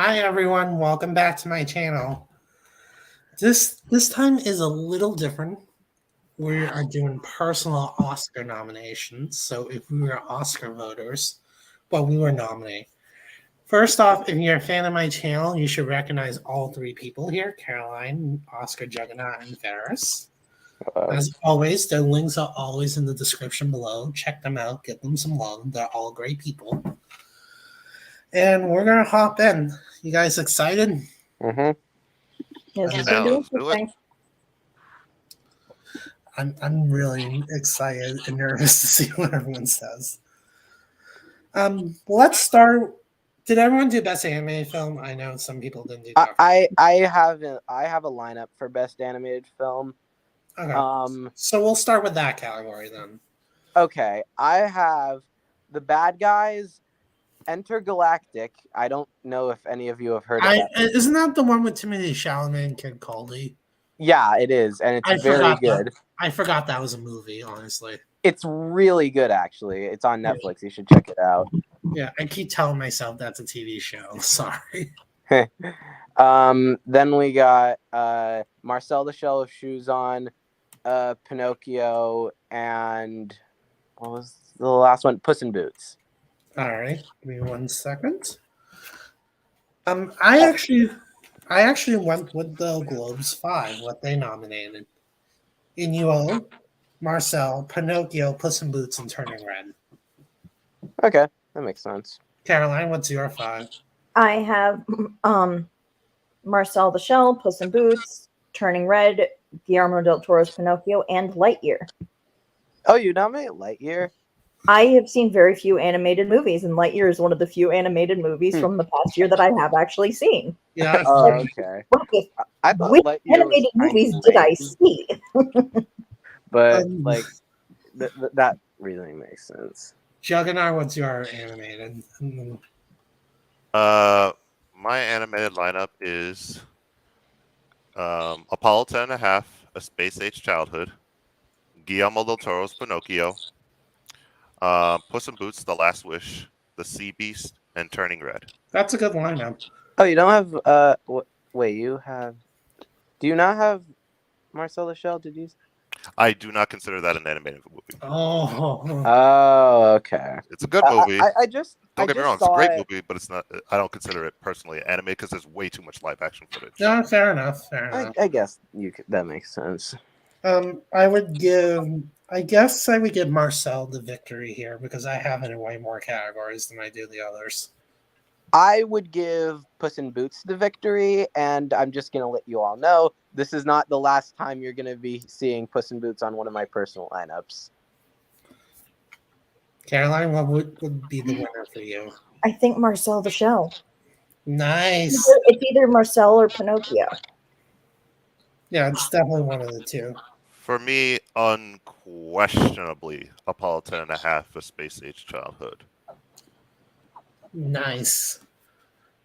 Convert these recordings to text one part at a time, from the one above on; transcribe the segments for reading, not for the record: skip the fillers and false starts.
Hi everyone, welcome back to my channel. This time is a little different. We are doing personal Oscar nominations. So if we were Oscar voters, well, we were nominated. First off, if you're a fan of my channel, you should recognize all three people here: Caroline, Oscar Juggernaut, and Faris. As always, their links are always in the description below. Check them out, give them some love. They're all great people. And we're gonna hop in. You guys excited? Mm-hmm. Yes, I'm it's gonna be Let's do it. interesting. I'm really excited and nervous to see what everyone says. Let's start. Did everyone do best animated film? I know some people didn't do that. I have a lineup for best animated film. Okay. So we'll start with that category then. Okay, I have The Bad Guys, Intergalactic. I don't know if any of you have heard of that. Isn't that the one with Timothy Chalamet and Kid Caldy? Yeah, it is, and it's very good. I forgot that was a movie, honestly. It's really good, actually. It's on Netflix. You should check it out. Yeah, I keep telling myself that's a TV show. Sorry. Then we got Marcel the Shell with Shoes On, Pinocchio, and what was the last one? Puss in Boots. All right, give me 1 second. I actually went with the Globes 5, what they nominated. Inuo, Marcel, Pinocchio, Puss in Boots, and Turning Red. Okay, that makes sense. Caroline, what's your 5? I have Marcel the Shell, Puss in Boots, Turning Red, Guillermo del Toro's Pinocchio, and Lightyear. Oh, you nominate Lightyear? I have seen very few animated movies, and Lightyear is one of the few animated movies from the past year that I have actually seen. Yeah. Oh, okay. I thought Which Lightyear animated movies did I see? But that really makes sense. Juggernaut, what's your animated? My animated lineup is Apollo 10.5, A Space Age Childhood, Guillermo del Toro's Pinocchio, Puss in Boots, The Last Wish, The Sea Beast, and Turning Red. That's a good lineup. Oh, you don't have wait, you have? Do you not have Marcel the Shell? Did you? I do not consider that an animated movie. Oh, okay. It's a good movie. Don't get me wrong, it's a great movie, but it's not. I don't consider it personally anime because there's way too much live action footage. Yeah, fair enough. I guess that makes sense. I guess I would give Marcel the victory here because I have it in way more categories than I do the others. I would give Puss in Boots the victory, and I'm just going to let you all know, this is not the last time you're going to be seeing Puss in Boots on one of my personal lineups. Caroline, what would be the winner for you? I think Marcel the Shell. Nice. It's either Marcel or Pinocchio. Yeah, it's definitely one of the two. For me, unquestionably, Apollo 10.5, A Space Age Childhood. Nice.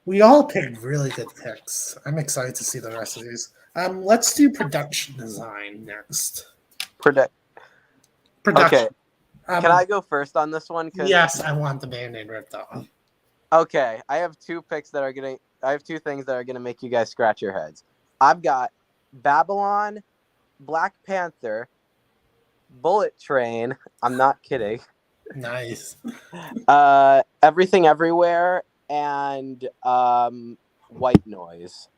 We all picked really good picks. I'm excited to see the rest of these. Let's do production design next. Production. Okay. Can I go first on this one? Yes, I want the Band-Aid ripped off. Okay, I have two things that are gonna make you guys scratch your heads. I've got Babylon, Black Panther, Bullet Train. I'm not kidding. Nice. Everything Everywhere, and White Noise.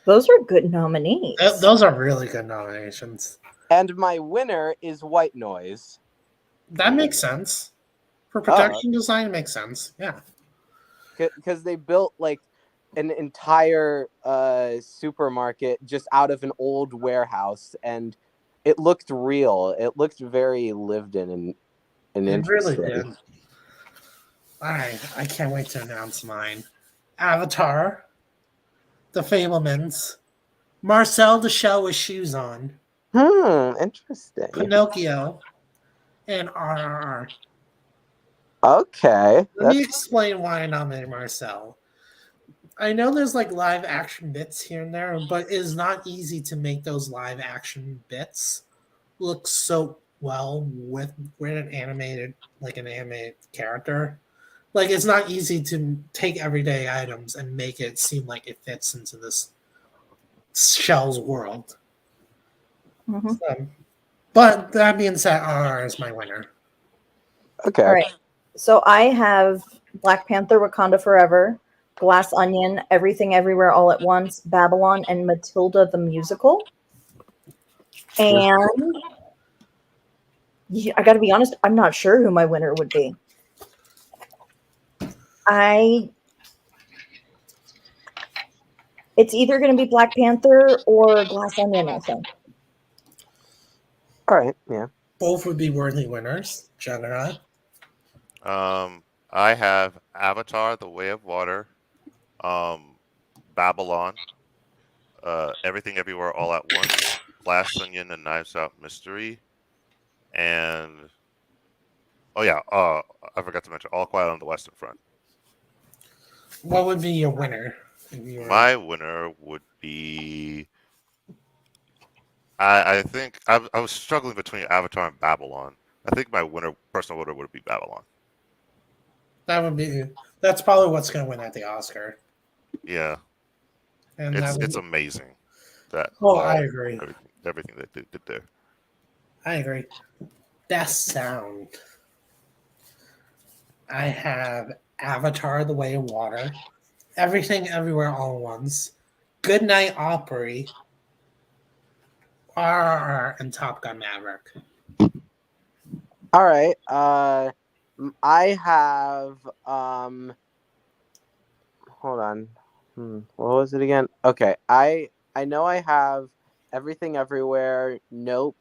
Those are good nominees. Those are really good nominations. And my winner is White Noise. That makes sense. For production design, it makes sense. Yeah. Because they built like an entire supermarket just out of an old warehouse, and it looked real. It looked very lived in and interesting. Really did. All right, I can't wait to announce mine. Avatar, The Fablemans, Marcel the Shell with Shoes On. Interesting. Pinocchio, and RRR. Okay. Let me explain why I nominated Marcel. I know there's like live action bits here and there, but it is not easy to make those live action bits look so well with an animated character. Like, it's not easy to take everyday items and make it seem like it fits into this shell's world. Mhm. But that being said, RR is my winner. Okay. All right. So I have Black Panther: Wakanda Forever, Glass Onion, Everything Everywhere All at Once, Babylon, and Matilda the Musical. And I got to be honest, I'm not sure who my winner would be. It's either going to be Black Panther or Glass Onion, I think. All right. Yeah. Both would be worthy winners. Juggernaut. I have Avatar: The Way of Water, Babylon, Everything Everywhere All at Once, Glass Onion and Knives Out Mystery, and I forgot to mention All Quiet on the Western Front. What would be your winner? If you were... My winner would be. I think I was struggling between Avatar and Babylon. I think my personal winner, would be Babylon. That's probably what's going to win at the Oscar. Yeah, And it's amazing. I agree. Everything that they did there. I agree. Best sound. I have Avatar: The Way of Water, Everything Everywhere All at Once, Good Night Opry, RRR, and Top Gun Maverick. All right. I have hold on. What was it again? Okay. I know I have Everything Everywhere, Nope,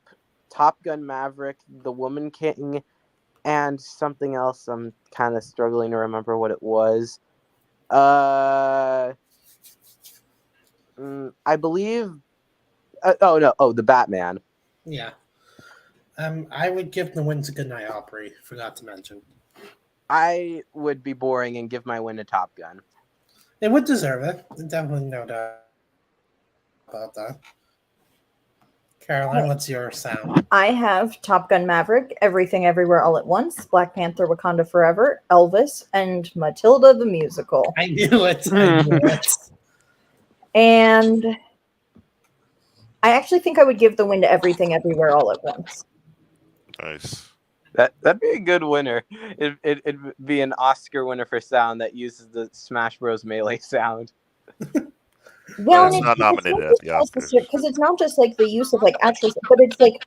Top Gun Maverick, The Woman King, and something else. I'm kind of struggling to remember what it was. I believe. The Batman. Yeah. I would give the win to Good Night Opry. Forgot to mention. I would be boring and give my win to Top Gun. They would deserve it. Definitely no doubt about that. Caroline, what's your sound? I have Top Gun Maverick, Everything Everywhere All at Once, Black Panther: Wakanda Forever, Elvis, and Matilda the Musical. I knew it. I knew it. And I actually think I would give the win to Everything Everywhere All at Once. Nice. That'd be a good winner. It'd be an Oscar winner for sound that uses the Smash Bros. Melee sound. Well, it's not nominated at the Oscars. Because it's not just like the use of like actual, but it's like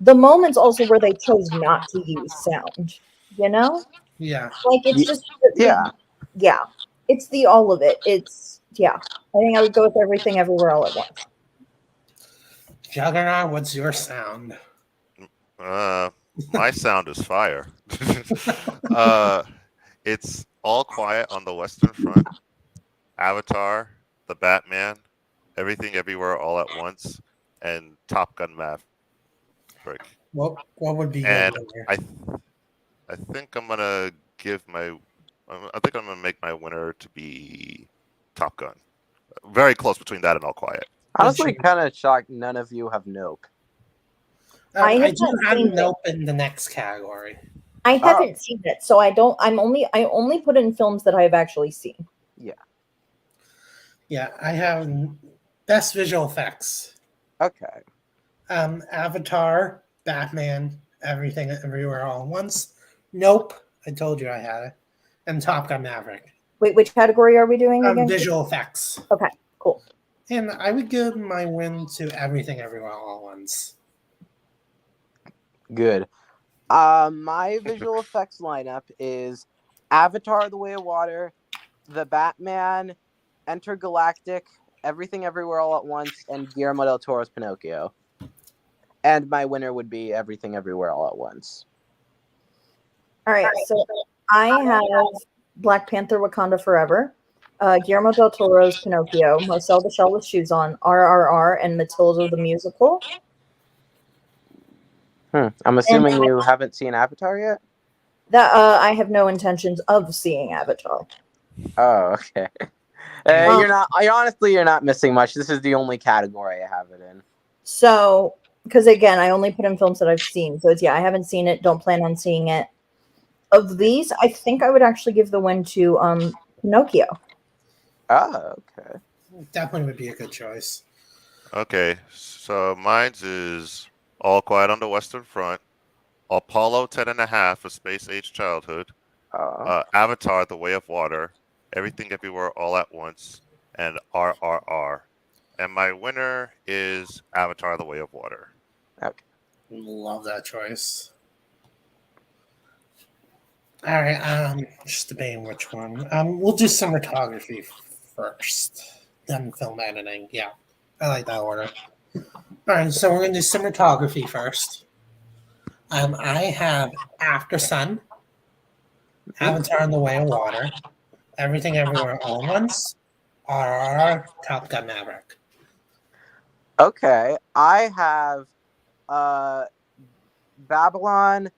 the moments also where they chose not to use sound. You know, Yeah. like it's just Yeah. It's the all of it. I think I would go with Everything Everywhere All at Once. Juggernaut, what's your sound? My sound is fire. It's All Quiet on the Western Front, Avatar, The Batman, Everything Everywhere All at Once, and Top Gun Maverick. What would be your And winner? I think I'm gonna make my winner to be Top Gun. Very close between that and All Quiet. Honestly, kind of shocked none of you have Nope. I I have do not have seen Nope in the next category. I haven't seen it, so I only put in films that I have actually seen. Yeah, I have Best Visual Effects. Okay. Avatar, Batman, Everything Everywhere All at Once. Nope, I told you I had it. And Top Gun Maverick. Wait, which category are we doing again? Visual Effects. Okay, cool. And I would give my win to Everything Everywhere All at Once. Good. My visual effects lineup is Avatar: The Way of Water, The Batman, Intergalactic, Everything Everywhere All at Once, and Guillermo del Toro's Pinocchio. And my winner would be Everything Everywhere All at Once. All right, so I have Black Panther: Wakanda Forever, Guillermo del Toro's Pinocchio, Marcel the Shell with Shoes On, RRR, and Matilda the Musical. I'm assuming you haven't seen Avatar yet? That I have no intentions of seeing Avatar. Oh, okay. You're not missing much. This is the only category I have it in. So, because again, I only put in films that I've seen. So it's I haven't seen it. Don't plan on seeing it. Of these, I think I would actually give the win to Pinocchio. Oh, okay. Definitely would be a good choice. Okay, so mine's is All Quiet on the Western Front, Apollo 10.5, A Space Age Childhood, Avatar: The Way of Water, Everything Everywhere All at Once, and RRR. And my winner is Avatar: The Way of Water. Okay. Love that choice. All right, just debating which one. We'll do cinematography first, then film editing. Yeah, I like that order. All right, so we're gonna do cinematography first. I have After Sun, Avatar: and the Way of Water, Everything Everywhere All at Once, RRR, Top Gun: Maverick. Okay. I have Babylon,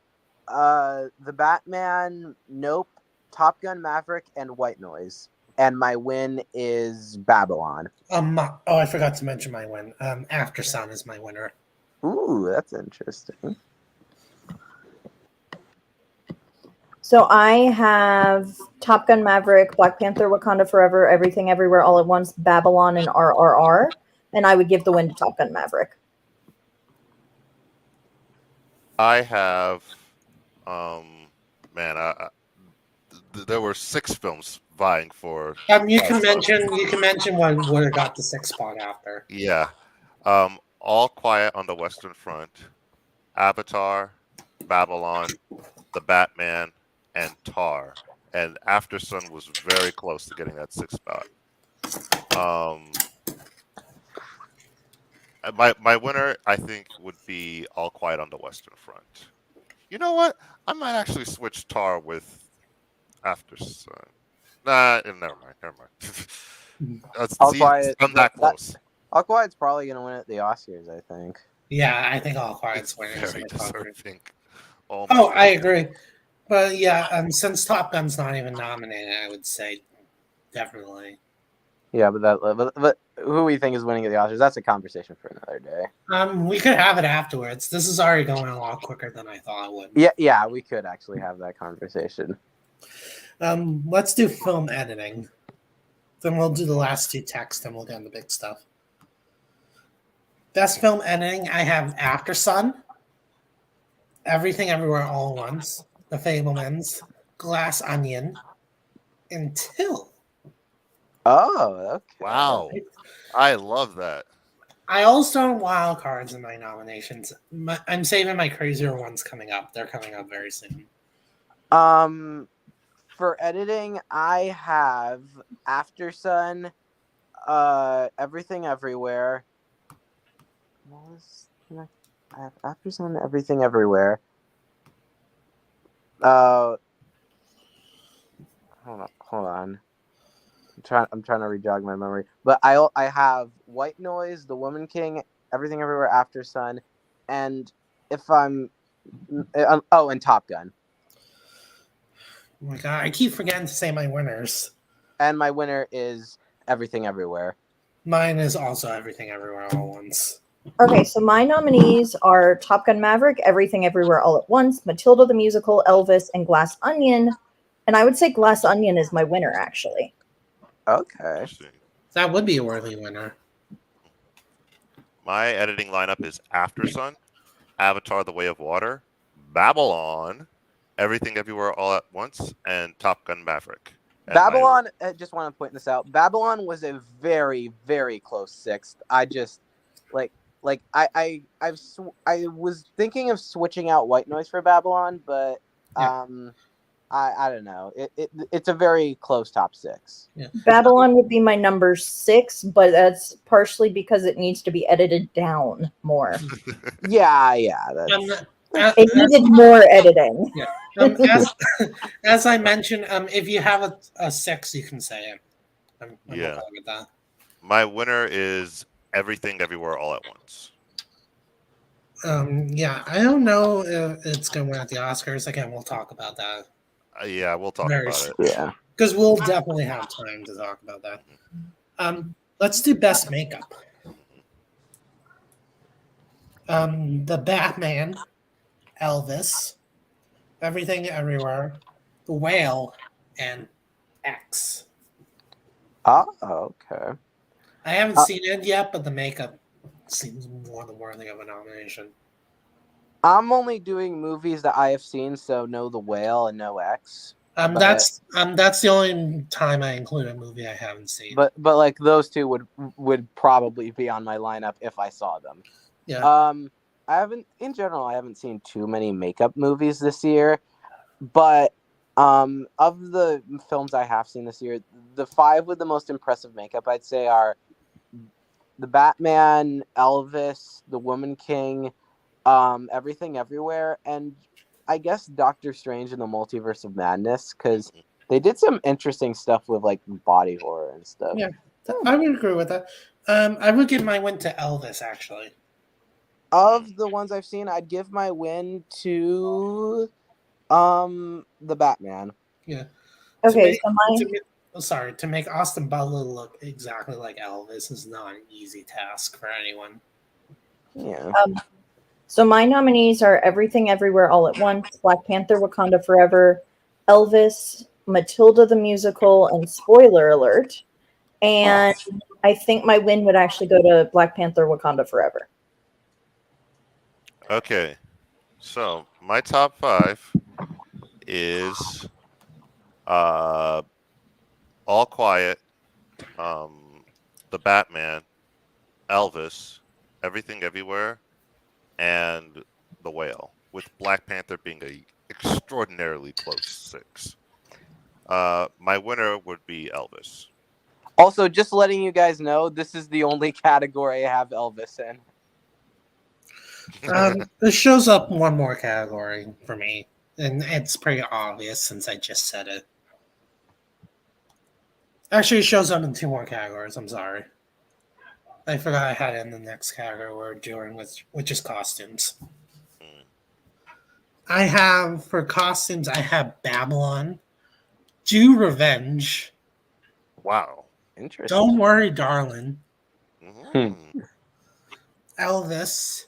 The Batman, Nope, Top Gun Maverick, and White Noise. And my win is Babylon. I forgot to mention my win. After Sun is my winner. Ooh, that's interesting. So I have Top Gun Maverick, Black Panther, Wakanda Forever, Everything Everywhere All at Once, Babylon, and RRR. And I would give the win to Top Gun Maverick. I have, there were 6 films vying for. You can mention what would have got the 6th spot after. Yeah, All Quiet on the Western Front, Avatar, Babylon, The Batman, and Tar. And After Sun was very close to getting that 6th spot. My winner, I think, would be All Quiet on the Western Front. You know what? I might actually switch Tar with After Sun. Nah, never mind. All Quiet. I'm that close. All Quiet's probably going to win at the Oscars, I think. Yeah, I think All Quiet's It's winning. very deserving. Oh, I agree. But yeah, since Top Gun's not even nominated, I would say definitely. Yeah, but who we think is winning at the Oscars, that's a conversation for another day. We could have it afterwards. This is already going a lot quicker than I thought it would. Yeah, we could actually have that conversation. Let's do film editing. Then we'll do the last 2 text, and we'll get into the big stuff. Best film editing, I have After Sun, Everything Everywhere All at Once, The Fablemans, Glass Onion, and Till. Oh, okay. Wow. I love that. I also have wild cards in my nominations. I'm saving my crazier ones coming up. They're coming up very soon. For editing, I have After Sun, Everything Everywhere. I have After Sun, Everything Everywhere. Hold on. I'm trying to rejog my memory, but I have White Noise, The Woman King, Everything Everywhere, After Sun, and and Top Gun. Oh my god, I keep forgetting to say my winners. And my winner is Everything Everywhere. Mine is also Everything Everywhere All at Once. Okay, so my nominees are Top Gun Maverick, Everything Everywhere All at Once, Matilda the Musical, Elvis, and Glass Onion. And I would say Glass Onion is my winner, actually. Okay. That would be a worthy winner. My editing lineup is After Sun, Avatar: The Way of Water, Babylon, Everything Everywhere All at Once, and Top Gun: Maverick. And Babylon, I just want to point this out. Babylon was a very, very close 6th. I just I was thinking of switching out White Noise for Babylon, but I don't know. It's a very close top 6. Yeah. Babylon would be my number 6, but that's partially because it needs to be edited down more. Yeah. It needed more editing. Yeah. As I mentioned, if you have a 6, you can say it. I'm okay with that. My winner is Everything Everywhere All at Once. Yeah, I don't know if it's going to win at the Oscars. Again, we'll talk about that. Yeah, we'll talk about it. Yeah. Because we'll definitely have time to talk about that. Let's do best makeup. The Batman, Elvis, Everything Everywhere, The Whale, and X. Oh, okay. I haven't Uh, seen it yet, but the makeup seems more than worthy of a nomination. I'm only doing movies that I have seen, so no The Whale and no X. But That's the only time I include a movie I haven't seen. but like those two would probably be on my lineup if I saw them. Yeah. I haven't seen too many makeup movies this year, but of the films I have seen this year, the 5 with the most impressive makeup I'd say are The Batman, Elvis, The Woman King, Everything Everywhere, and I guess Doctor Strange in the Multiverse of Madness, because they did some interesting stuff with like body horror and stuff. Yeah, I would agree with that. I would give my win to Elvis, actually. Of the ones I've seen, I'd give my win to the Batman. Yeah. Okay, To make Austin Butler look exactly like Elvis is not an easy task for anyone. Yeah. So my nominees are Everything Everywhere All at Once, Black Panther Wakanda Forever, Elvis, Matilda the Musical, and spoiler alert. And I think my win would actually go to Black Panther Wakanda Forever. Okay, so my top 5 is All Quiet, The Batman, Elvis, Everything Everywhere, and The Whale, with Black Panther being a extraordinarily close 6. My winner would be Elvis. Also, just letting you guys know, this is the only category I have Elvis in. This shows up one more category for me, and it's pretty obvious since I just said it. Actually, it shows up in 2 more categories. I'm sorry. I forgot I had it in the next category we're doing, which is costumes. For costumes, I have Babylon, Do Revenge. Wow. Interesting. Don't Worry, Darling. Mm-hmm. Elvis,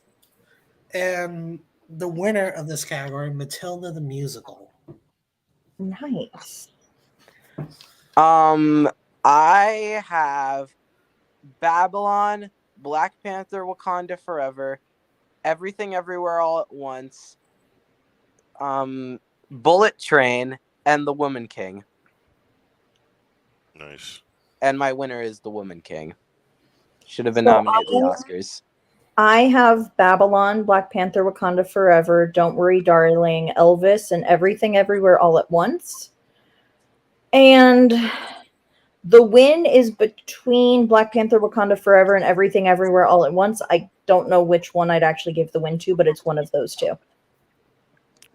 and the winner of this category, Matilda the Musical. Nice. I have Babylon, Black Panther Wakanda Forever, Everything Everywhere All at Once, Bullet Train, and The Woman King. Nice. And my winner is The Woman King. Should have been nominated at the Oscars. I have Babylon, Black Panther Wakanda Forever, Don't Worry Darling, Elvis, and Everything Everywhere All at Once. And the win is between Black Panther Wakanda Forever and Everything Everywhere All at Once. I don't know which one I'd actually give the win to, but it's one of those 2.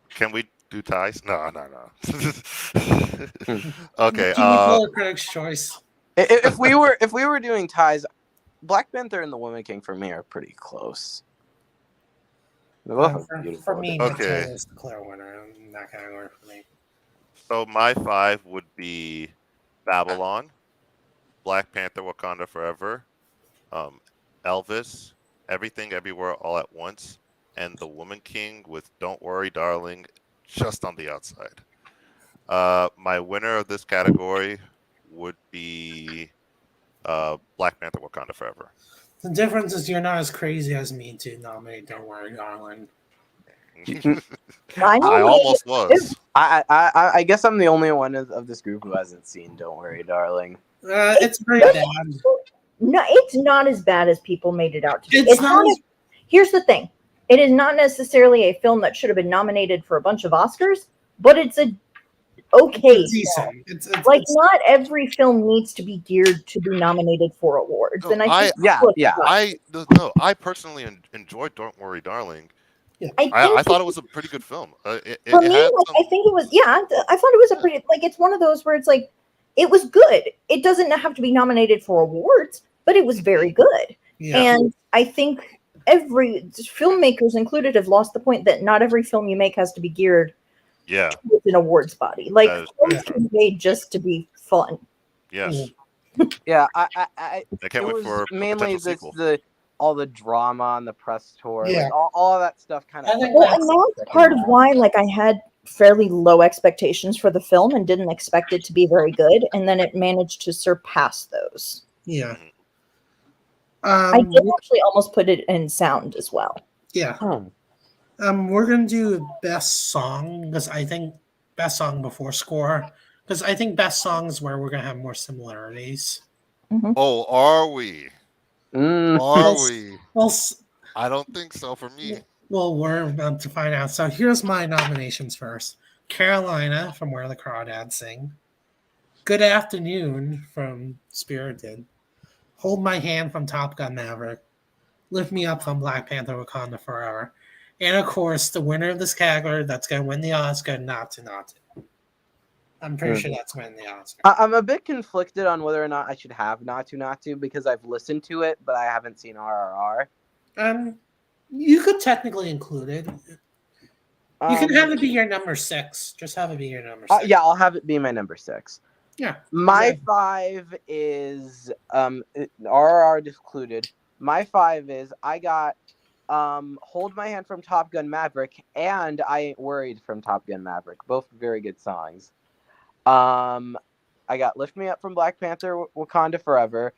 Can we do ties? No. Okay. Critics' choice. If we were doing ties, Black Panther and The Woman King for me are pretty close. For me, Okay. Matilda is the clear winner in that category for me. So my 5 would be Babylon, Black Panther Wakanda Forever, Elvis, Everything Everywhere All at Once, and The Woman King with Don't Worry Darling just on the outside. My winner of this category would be Black Panther Wakanda Forever. The difference is you're not as crazy as me to nominate Don't Worry, Darling. I almost was. I guess I'm the only one of this group who hasn't seen Don't Worry, Darling. It's very bad. No, it's not as bad as people made it out to be. It's not as... Here's the thing. It is not necessarily a film that should have been nominated for a bunch of Oscars, but it's a okay. Decent. It's not every film needs to be geared to be nominated for awards. No, and I personally enjoyed Don't Worry, Darling. Yeah. I thought it was a pretty good film. I think it was. Yeah, I thought it was a pretty. It's one of those where it's like, it was good. It doesn't have to be nominated for awards, but it was very good. Yeah. And I think every filmmakers included have lost the point that not every film you make has to be geared. Yeah. With an awards body, films can be made just to be fun. Yes. Yeah, I can't wait for mainly all the drama on the press tour. Yeah. All of that stuff kind of. And that's part of why, I had fairly low expectations for the film and didn't expect it to be very good, and then it managed to surpass those. Yeah. I did actually almost put it in sound as well. Yeah. Oh. We're gonna do best song because I think best song before score because I think best song is where we're gonna have more similarities. Oh, are we? Mm. Are we? Well, I don't think so for me. well, we're about to find out. So here's my nominations first: Carolina from Where the Crawdads Sing, Good Afternoon from Spirited, Hold My Hand from Top Gun Maverick, Lift Me Up from Black Panther: Wakanda Forever, and of course the winner of this category that's going to win the Oscar, Not to. I'm pretty sure that's winning the Oscar. I'm a bit conflicted on whether or not I should have Not to because I've listened to it, but I haven't seen RRR. You could technically include it. You can have it be your number 6. Just have it be your number 6. Yeah, I'll have it be my number 6. Yeah. My exactly. 5 is RRR included. My 5 is I got Hold My Hand from Top Gun Maverick and I Ain't Worried from Top Gun Maverick. Both very good songs. I got Lift Me Up from Black Panther: Wakanda Forever,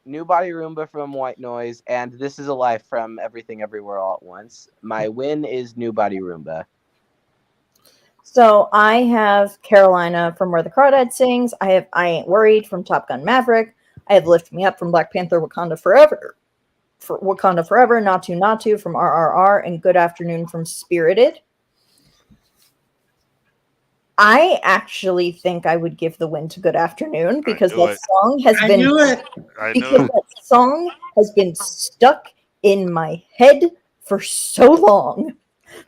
New Body Roomba from White Noise, and This Is a Life from Everything Everywhere All at Once. My win is New Body Roomba. So I have Carolina from Where the Crawdad Sings. I have I Ain't Worried from Top Gun Maverick. I have Lift Me Up from Black Panther: Wakanda Forever. For Wakanda Forever, Not to from RRR, and Good Afternoon from Spirited. I actually think I would give the win to Good Afternoon because that song has been stuck in my head for so long.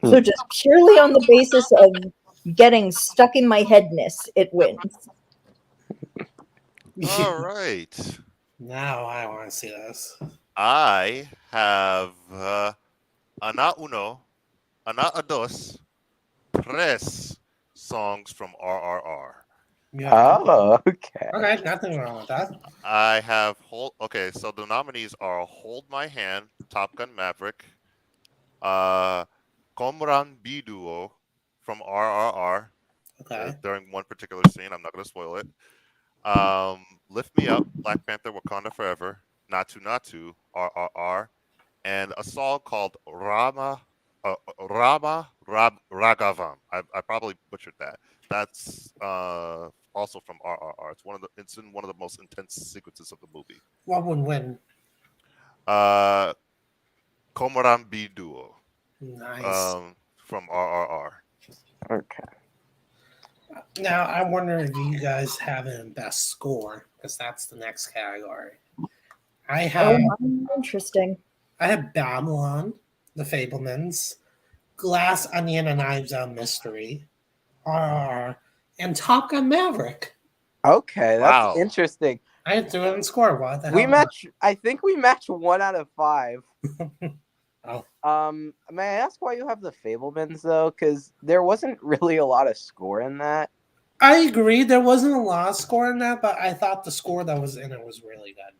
So just purely on the basis of getting stuck in my headness, it wins. All right. Now I want to see this. I have Ana Uno, Ana Dos, Tres songs from RRR. Oh, okay. Okay, nothing wrong with that. I have Okay, so the nominees are Hold My Hand, Top Gun Maverick, Komran Biduo from RRR. Okay. During one particular scene, I'm not going to spoil it. Lift Me Up, Black Panther: Wakanda Forever, Not to, RRR, and a song called Rama Ragavam. I probably butchered that. That's also from RRR. It's in one of the most intense sequences of the movie. What would win? Komoran Biduo. Nice. From RRR. Okay. Now I wonder if you guys have a best score because that's the next category. I have interesting. I have Babylon, The Fablemans, Glass Onion and Knives Out Mystery, RRR, and Top Gun Maverick. Okay, that's interesting. I threw it in score. What the hell? We match. I think we match 1 out of 5. Oh. May I ask why you have The Fablemans though? Because there wasn't really a lot of score in that. I agree. There wasn't a lot of score in that, but I thought the score that was in it was really good.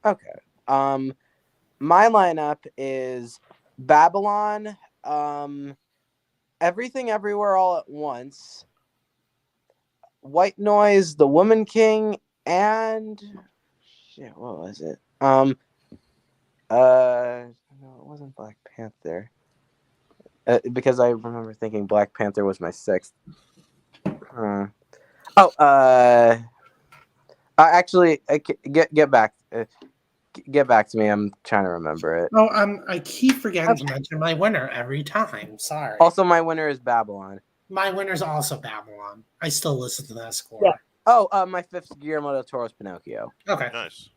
Okay. My lineup is Babylon, Everything Everywhere All at Once, White Noise, The Woman King, and what was it? No, it wasn't Black Panther. Because I remember thinking Black Panther was my 6th. Actually, get back. Get back to me. I'm trying to remember it. Oh, I keep forgetting to mention my winner every time. Sorry. Also, my winner is Babylon. My winner's also Babylon. I still listen to that score. Yeah. Oh, my 5th Guillermo del Toro's Pinocchio. Okay. Nice.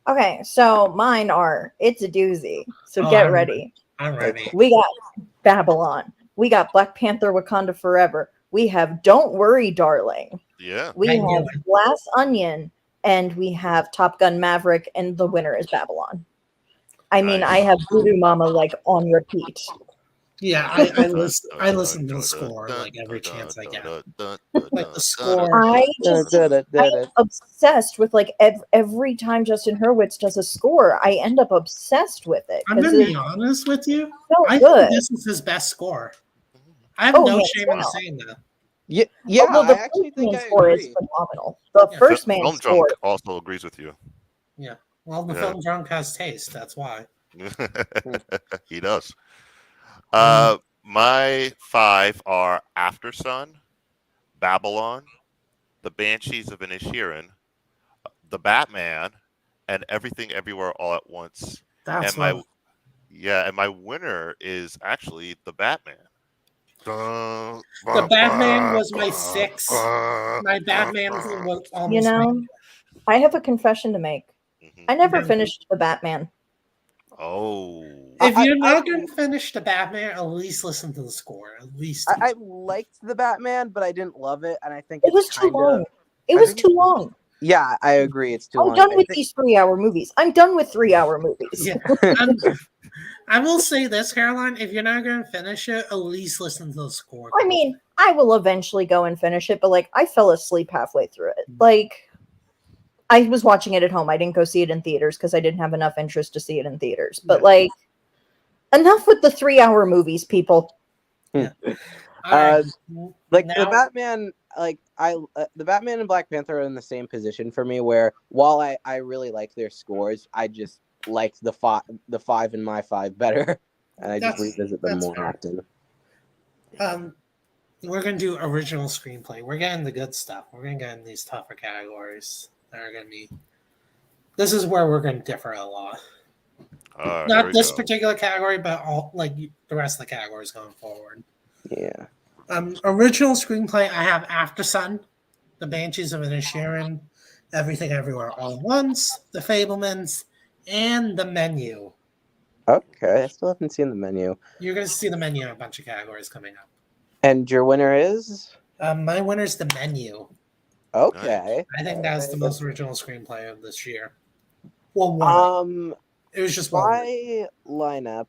Okay, so mine are It's a Doozy. So get ready. I'm ready. We got Babylon. We got Black Panther: Wakanda Forever. We have Don't Worry, Darling. Yeah. We have Glass Onion, and we have Top Gun Maverick, and the winner is Babylon. I mean, I have Voodoo Mama like on repeat. Yeah, I listen to the score like every chance I get. Like the score. I'm obsessed with like every time Justin Hurwitz does a score, I end up obsessed with it. I'm gonna be honest with you. So I good. think this is his best score. I have Oh, no hands shame in down. saying that. Yeah, Oh, well, I the actually first think man I score is agree. phenomenal. The Yeah. first man Film score. Drunk also agrees with you. Yeah. Well, the Yeah. film drunk has taste. That's why. He does. Um, My 5 are After Sun, Babylon, The Banshees of Inisherin, The Batman, and Everything Everywhere All at Once. that's And what. and my winner is actually The Batman. The Batman was my 6. My Batman was You almost. know, I have a confession to make. Mhm. I never Mhm. finished the Batman. Oh. If you're I- not going to finish the Batman, at least listen to the score. At least. I liked the Batman, but I didn't love it, and I think It it's was too kind long. of. It I was think too long. Yeah, I agree. It's too I'm long. done I with think- these 3-hour movies. I'm done with 3-hour movies. Yeah. I will say this, Caroline. If you're not going to finish it, at least listen to the score. I mean, I will eventually go and finish it, but like I fell asleep halfway through it. Like I was watching it at home. I didn't go see it in theaters because I didn't have enough interest to see it in theaters. But Yeah. like enough with the 3-hour movies, people. All right. like Now- the Batman, the Batman and Black Panther are in the same position for me. Where while I really like their scores, I just liked the 5 in my 5 better, and I just That's- revisit them that's more fair. often. We're gonna do original screenplay. We're getting the good stuff. We're gonna get in these tougher categories that are gonna be. This is where we're gonna differ a lot. Here Not we this go. particular category, but all like the rest of the categories going forward. Yeah. Original screenplay. I have After Sun, The Banshees of Inisherin, Everything Everywhere All at Once, The Fablemans, and The Menu. Okay, I still haven't seen the menu. You're gonna see The Menu in a bunch of categories coming up. And your winner is My winner's The Menu. okay. I think that's the most original screenplay of this year. Well, one. It was just one. My lineup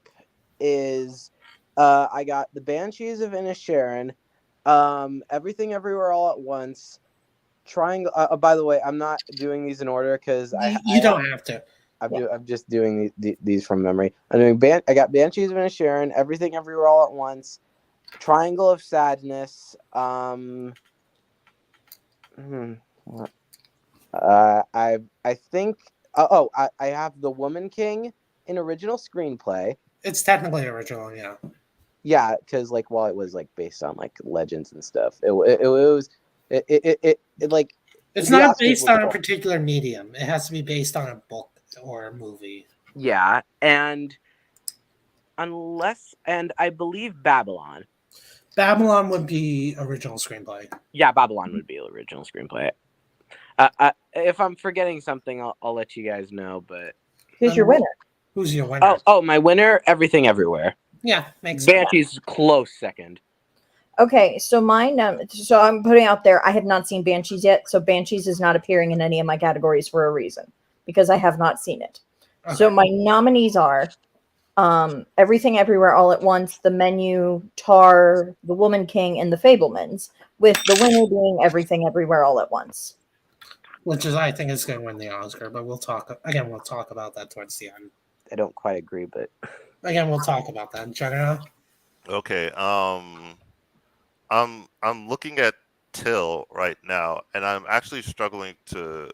is I got the Banshees of Inisherin, Everything Everywhere All at Once, Triangle. By the way, I'm not doing these in order because You don't have to. I'm just doing these from memory. I'm doing I got Banshees of Inisherin, Everything Everywhere All at Once, Triangle of Sadness. I think. I have The Woman King in original screenplay. It's technically original, yeah. Yeah, because like while it was like based on like legends and stuff, it was like It's the not Oscars based was on a cool. particular medium. It has to be based on a book or a movie. Yeah, and I believe Babylon. Babylon would be original screenplay. Yeah, Babylon would be original screenplay. If I'm forgetting something, I'll let you guys know. But Who's your winner? Who's your winner? oh, my winner, Everything Everywhere. Yeah, makes sense. Banshee's close second. Okay, so mine. So I'm putting out there. I have not seen Banshees yet, so Banshees is not appearing in any of my categories for a reason because I have not seen it. Okay. So my nominees are Everything Everywhere All at Once, The Menu, Tar, The Woman King, and The Fablemans, with the winner being Everything Everywhere All at Once. Which is, I think, is going to win the Oscar, but we'll talk about that towards the end. I don't quite agree, but Again, we'll talk about that. Juggernaut? Okay. I'm looking at Till right now, and I'm actually struggling to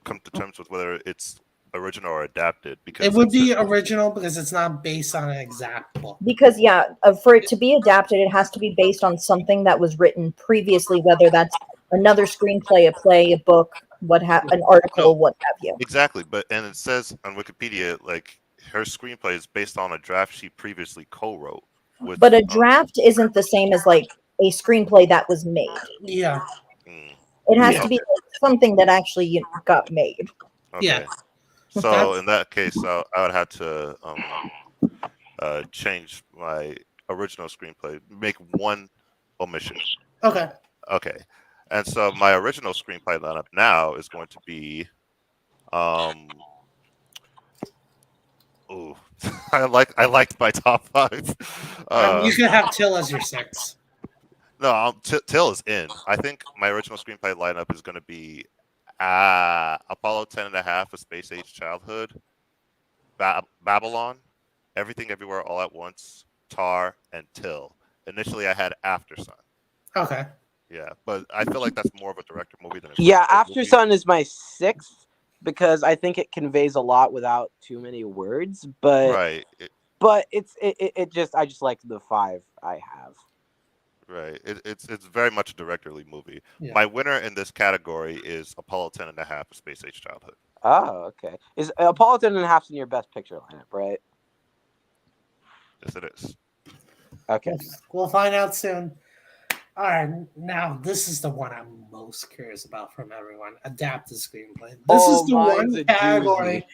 come to terms with whether it's original or adapted because It would be original because it's not based on an exact book. Because, yeah, for it to be adapted, it has to be based on something that was written previously, whether that's another screenplay, a play, a book, an article, what have you. Exactly, and it says on Wikipedia like her screenplay is based on a draft she previously co-wrote. But a draft isn't the same as like a screenplay that was made. Yeah. It has to be something that actually got made. Okay. Yeah. So in that case, I would have to change my original screenplay, make one omission. Okay. Okay. And so my original screenplay lineup now is going to be ooh. I liked my top 5. You can have Till as your 6. No, Till is in. I think my original screenplay lineup is going to be Apollo 10.5, A Space Age Childhood, Babylon, Everything Everywhere All at Once, Tar, and Till. Initially, I had After Sun. Okay. Yeah, but I feel like that's more of a director movie than a Yeah, screenplay After movie. Sun is my 6th because I think it conveys a lot without too many words. But Right. it just I just like the 5 I have. Right. It's very much a directorly movie. Yeah. My winner in this category is Apollo 10.5: A Space Age Childhood. Oh, okay. Is Apollo 10.5 in your best picture lineup, right? Yes, it is. Okay. We'll find out soon. All right, now this is the one I'm most curious about from everyone. Adapted screenplay. This is the mine's one a category doozy.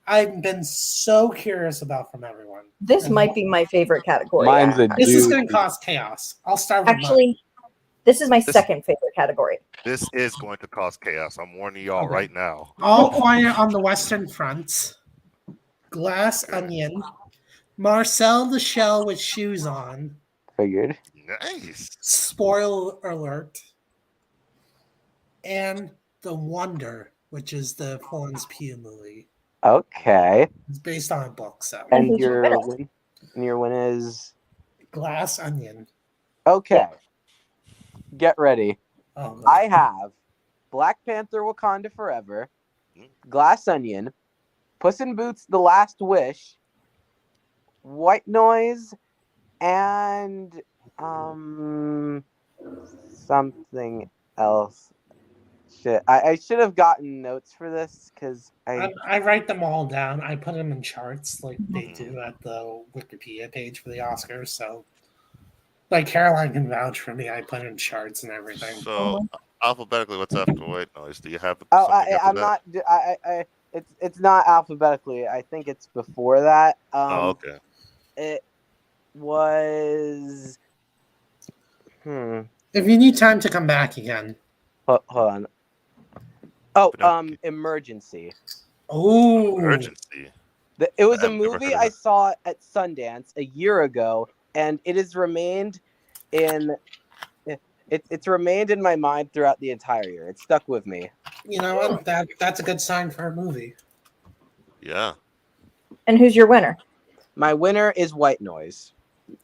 I've been so curious about from everyone. This And might be my favorite category. Mine's a This is doozy. going to cause chaos. I'll start with mine. Actually, this is my This- second favorite category. This is going to cause chaos. I'm warning y'all Okay. right now. All Quiet on the Western Front, Glass Onion, Marcel the Shell with Shoes On, Figured. Nice. spoiler alert, and The Wonder, which is the Florence Pugh movie. Okay. It's based on a book, so And And who's your your winner? win? And your win is Glass Onion. okay. Get ready. Oh, God. I have Black Panther: Wakanda Forever, Glass Onion, Puss in Boots: The Last Wish, White Noise, and something else. Shit, I should have gotten notes for this because I write them all down. I put them in charts like they do at the Wikipedia page for the Oscars. So, like Caroline can vouch for me. I put in charts and everything. So alphabetically, what's after White Noise? Do you have oh something after I'm that? not I it's not alphabetically. I think it's before that. Oh, okay. It was If you need time to come back again. hold on. Oh, Pinocchio. Emergency. Oh, Urgency. It was a I've never heard movie of I that. saw at Sundance a year ago, and it has remained in it's remained in my mind throughout the entire year. It stuck with me. you know what? That's a good sign for a movie. Yeah. And who's your winner? My winner is White Noise.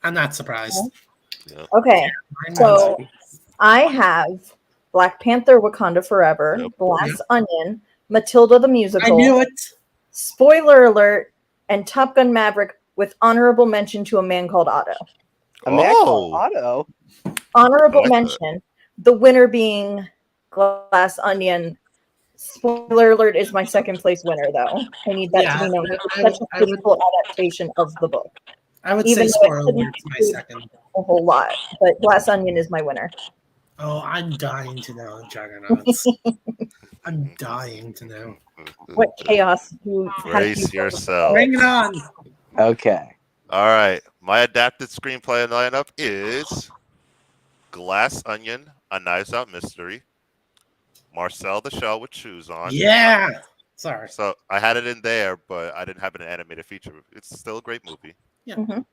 I'm not surprised. Yeah. Okay, Mine so was- I have Black Panther: Wakanda Forever, Yep. Glass Onion, Matilda the I Musical, knew it. spoiler alert, and Top Gun Maverick with honorable mention to A Man Called Otto. A man called Oh. Otto. Honorable I like that. mention, the winner being Glass Onion. Spoiler alert is my second place winner, though. I need that to be known. It's such a I would- faithful adaptation of the book. I would Even say though it spoiler couldn't alert's my include second. a whole lot, but Glass Onion is my winner. Oh, I'm dying to know, Juggernauts. I'm dying to know. What chaos you Brace yourself. Bring it on. Okay. All right. My adapted screenplay lineup is Glass Onion: A Knives Out Mystery, Marcel the Shell with Shoes On. Yeah. Sorry. So I had it in there, but I didn't have it in an animated feature. It's still a great movie. Mhm.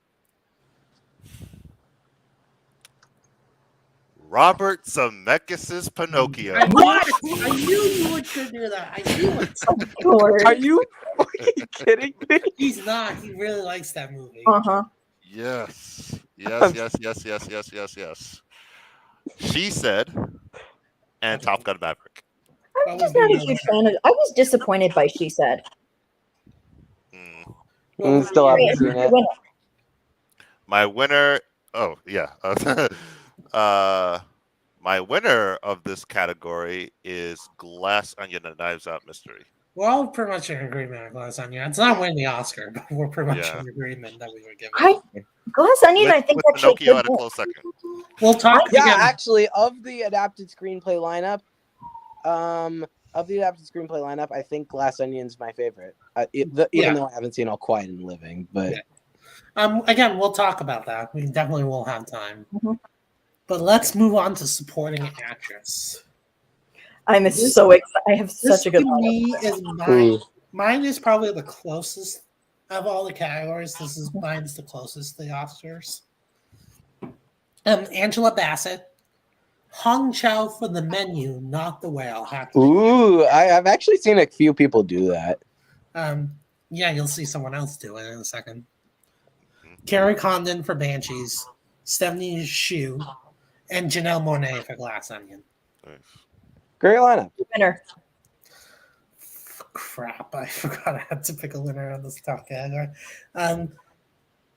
Robert Zemeckis' Pinocchio. What? I knew you would do that. I knew it. Lord. Are you fucking kidding me? He's not. He really likes that movie. Uh-huh. Yes. Yes. She Said, and Top Gun Maverick. I'm just not a huge fan of I was disappointed by She Said. Still haven't Wait, seen who's it. your winner? My winner. Oh yeah. My winner of this category is Glass Onion: A Knives Out Mystery. We're all pretty much in agreement on Glass Onion. It's not winning the Oscar, but we're pretty much Yeah. in agreement that we would give it. Glass Onion, I think with actually Pinocchio could at a win. close second. We'll talk Yeah, again. actually, of the adapted screenplay lineup, I think Glass Onion's my favorite. Even though I haven't seen All Quiet and Living, but Yeah. Again, we'll talk about that. We definitely will have time. Mhm. But let's move on to supporting actress. I'm so excited. I have This such a good to lineup. me is mine is probably the closest of all the categories. Mine's the closest to the Oscars. Angela Bassett, Hong Chow for The Menu, not The Whale. ooh, I've actually seen a few people do that. Yeah, you'll see someone else do it in a second. Carrie Condon for Banshees, Stephanie Shu, and Janelle Monáe for Glass Onion. Nice. Great lineup. Winner. Crap, I forgot I had to pick a winner on this top category.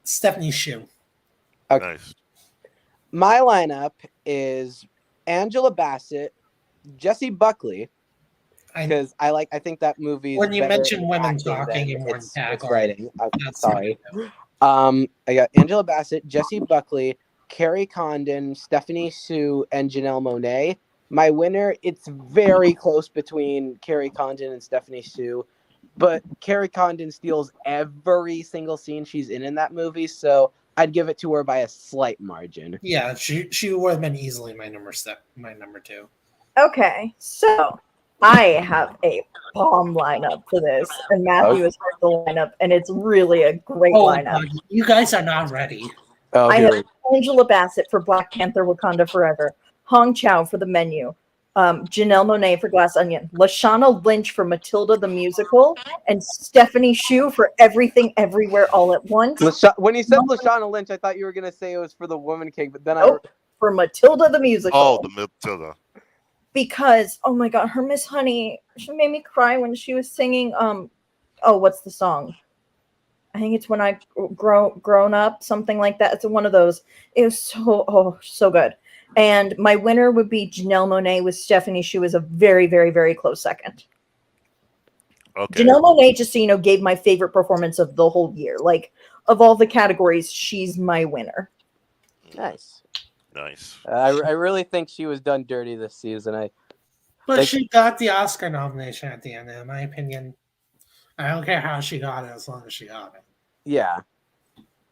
Stephanie Shu. Okay. Nice. My lineup is Angela Bassett, Jessie Buckley, because I think that movie. When you better mention women acting talking than in one its category, writing. I'm that's sorry. what I got Angela Bassett, Jessie Buckley, Carrie Condon, Stephanie Sue, and Janelle Monáe. My winner, it's very close between Carrie Condon and Stephanie Sue, but Carrie Condon steals every single scene she's in that movie, so I'd give it to her by a slight margin. Yeah, she would have been easily my number 2. Okay, so I have a bomb lineup for this, and Matthew has heard the lineup, and it's really a great lineup. You guys are not ready. Oh, I here have Angela Bassett for Black Panther Wakanda Forever, Hong Chow for The Menu, Janelle Monáe for Glass Onion, Lashana Lynch for Matilda the Musical, and Stephanie Shu for Everything Everywhere All at Once. when you said Lashana Lynch, I thought you were going to say it was for The Woman King, but then for Matilda the Musical. Oh, the Matilda. Because, oh my god, her Miss Honey, she made me cry when she was singing, what's the song? I think it's When I Grown Up, something like that. It's one of those. It was so good. And my winner would be Janelle Monáe with Stephanie Shu as a very, very, very close second. Okay. Janelle Monáe, just so you know, gave my favorite performance of the whole year. Like, of all the categories, she's my winner. Nice. Nice. I really think she was done dirty this season. But she got the Oscar nomination at the end, in my opinion. I don't care how she got it as long as she got it. Yeah.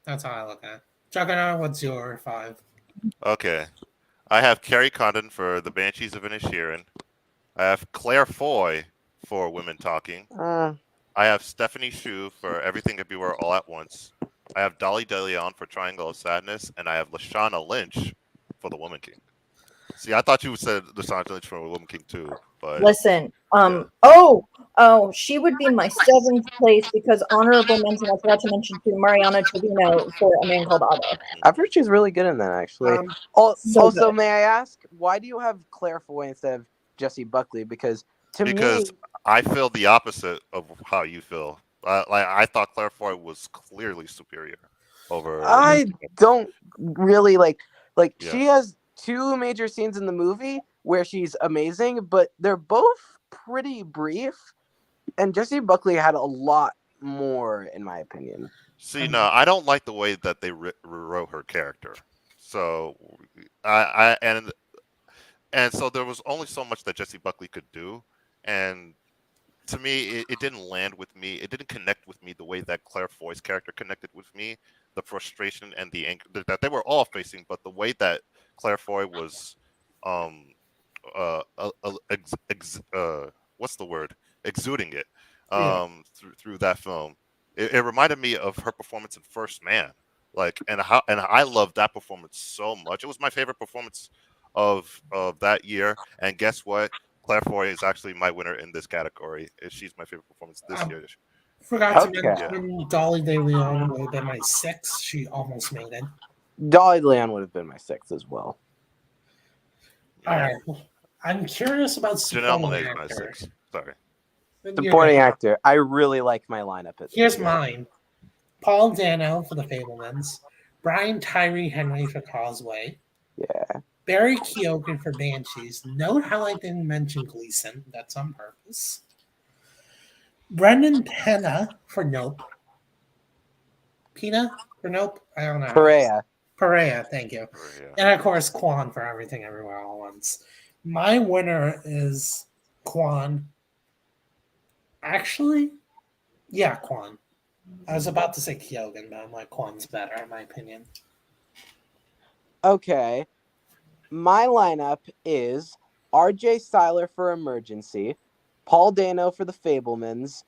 That's how I look at it. Juggernaut, what's your 5? Okay. I have Carrie Condon for The Banshees of Inisherin. I have Claire Foy for Women Talking. I have Stephanie Shu for Everything Everywhere All at Once. I have Dolly DeLeon for Triangle of Sadness, and I have Lashana Lynch for The Woman King. See, I thought you said Lashana Lynch for The Woman King too, but listen, she would be my 7th place because honorable mention. I forgot to mention to Mariana Trevino for A Man Called Otto. I've heard she's really good in that, actually. So also, good. may I ask, why do you have Claire Foy instead of Jessie Buckley? Because me, I feel the opposite of how you feel. I thought Claire Foy was clearly superior over. I don't really like. Yeah. She has 2 major scenes in the movie where she's amazing, but they're both pretty brief. And Jessie Buckley had a lot more, in my opinion. See, no, I don't like the way that they wrote her character. So, and so there was only so much that Jessie Buckley could do, and to me, it didn't land with me. It didn't connect with me the way that Claire Foy's character connected with me. The frustration and the anger that they were all facing, but the way that Claire Foy was, what's the word? Exuding it, through that film. It reminded me of her performance in First Man. And I loved that performance so much. It was my favorite performance of that year. And guess what? Claire Foy is actually my winner in this category. She's my favorite performance this year. Forgot to mention Dolly DeLeon would have been my 6. She almost made it. Dolly DeLeon would have been my 6th as well. All right. I'm curious about Janelle Monáe is my 6. Sorry. Supporting actor. I really like my lineup. Here's mine. Paul Dano for The Fabelmans. Brian Tyree Henry for Causeway. Yeah. Barry Keoghan for Banshees. Note how I didn't mention Gleason. That's on purpose. Brendan Pena for Nope. Pena for Nope? I don't know. Perea, thank you. Perea. And of course, Kwan for Everything Everywhere All at Once. My winner is Kwan. Actually, yeah, Kwan. I was about to say Keoghan, but I'm like, Kwan's better, in my opinion. Okay. My lineup is RJ Seiler for Emergency, Paul Dano for The Fabelmans,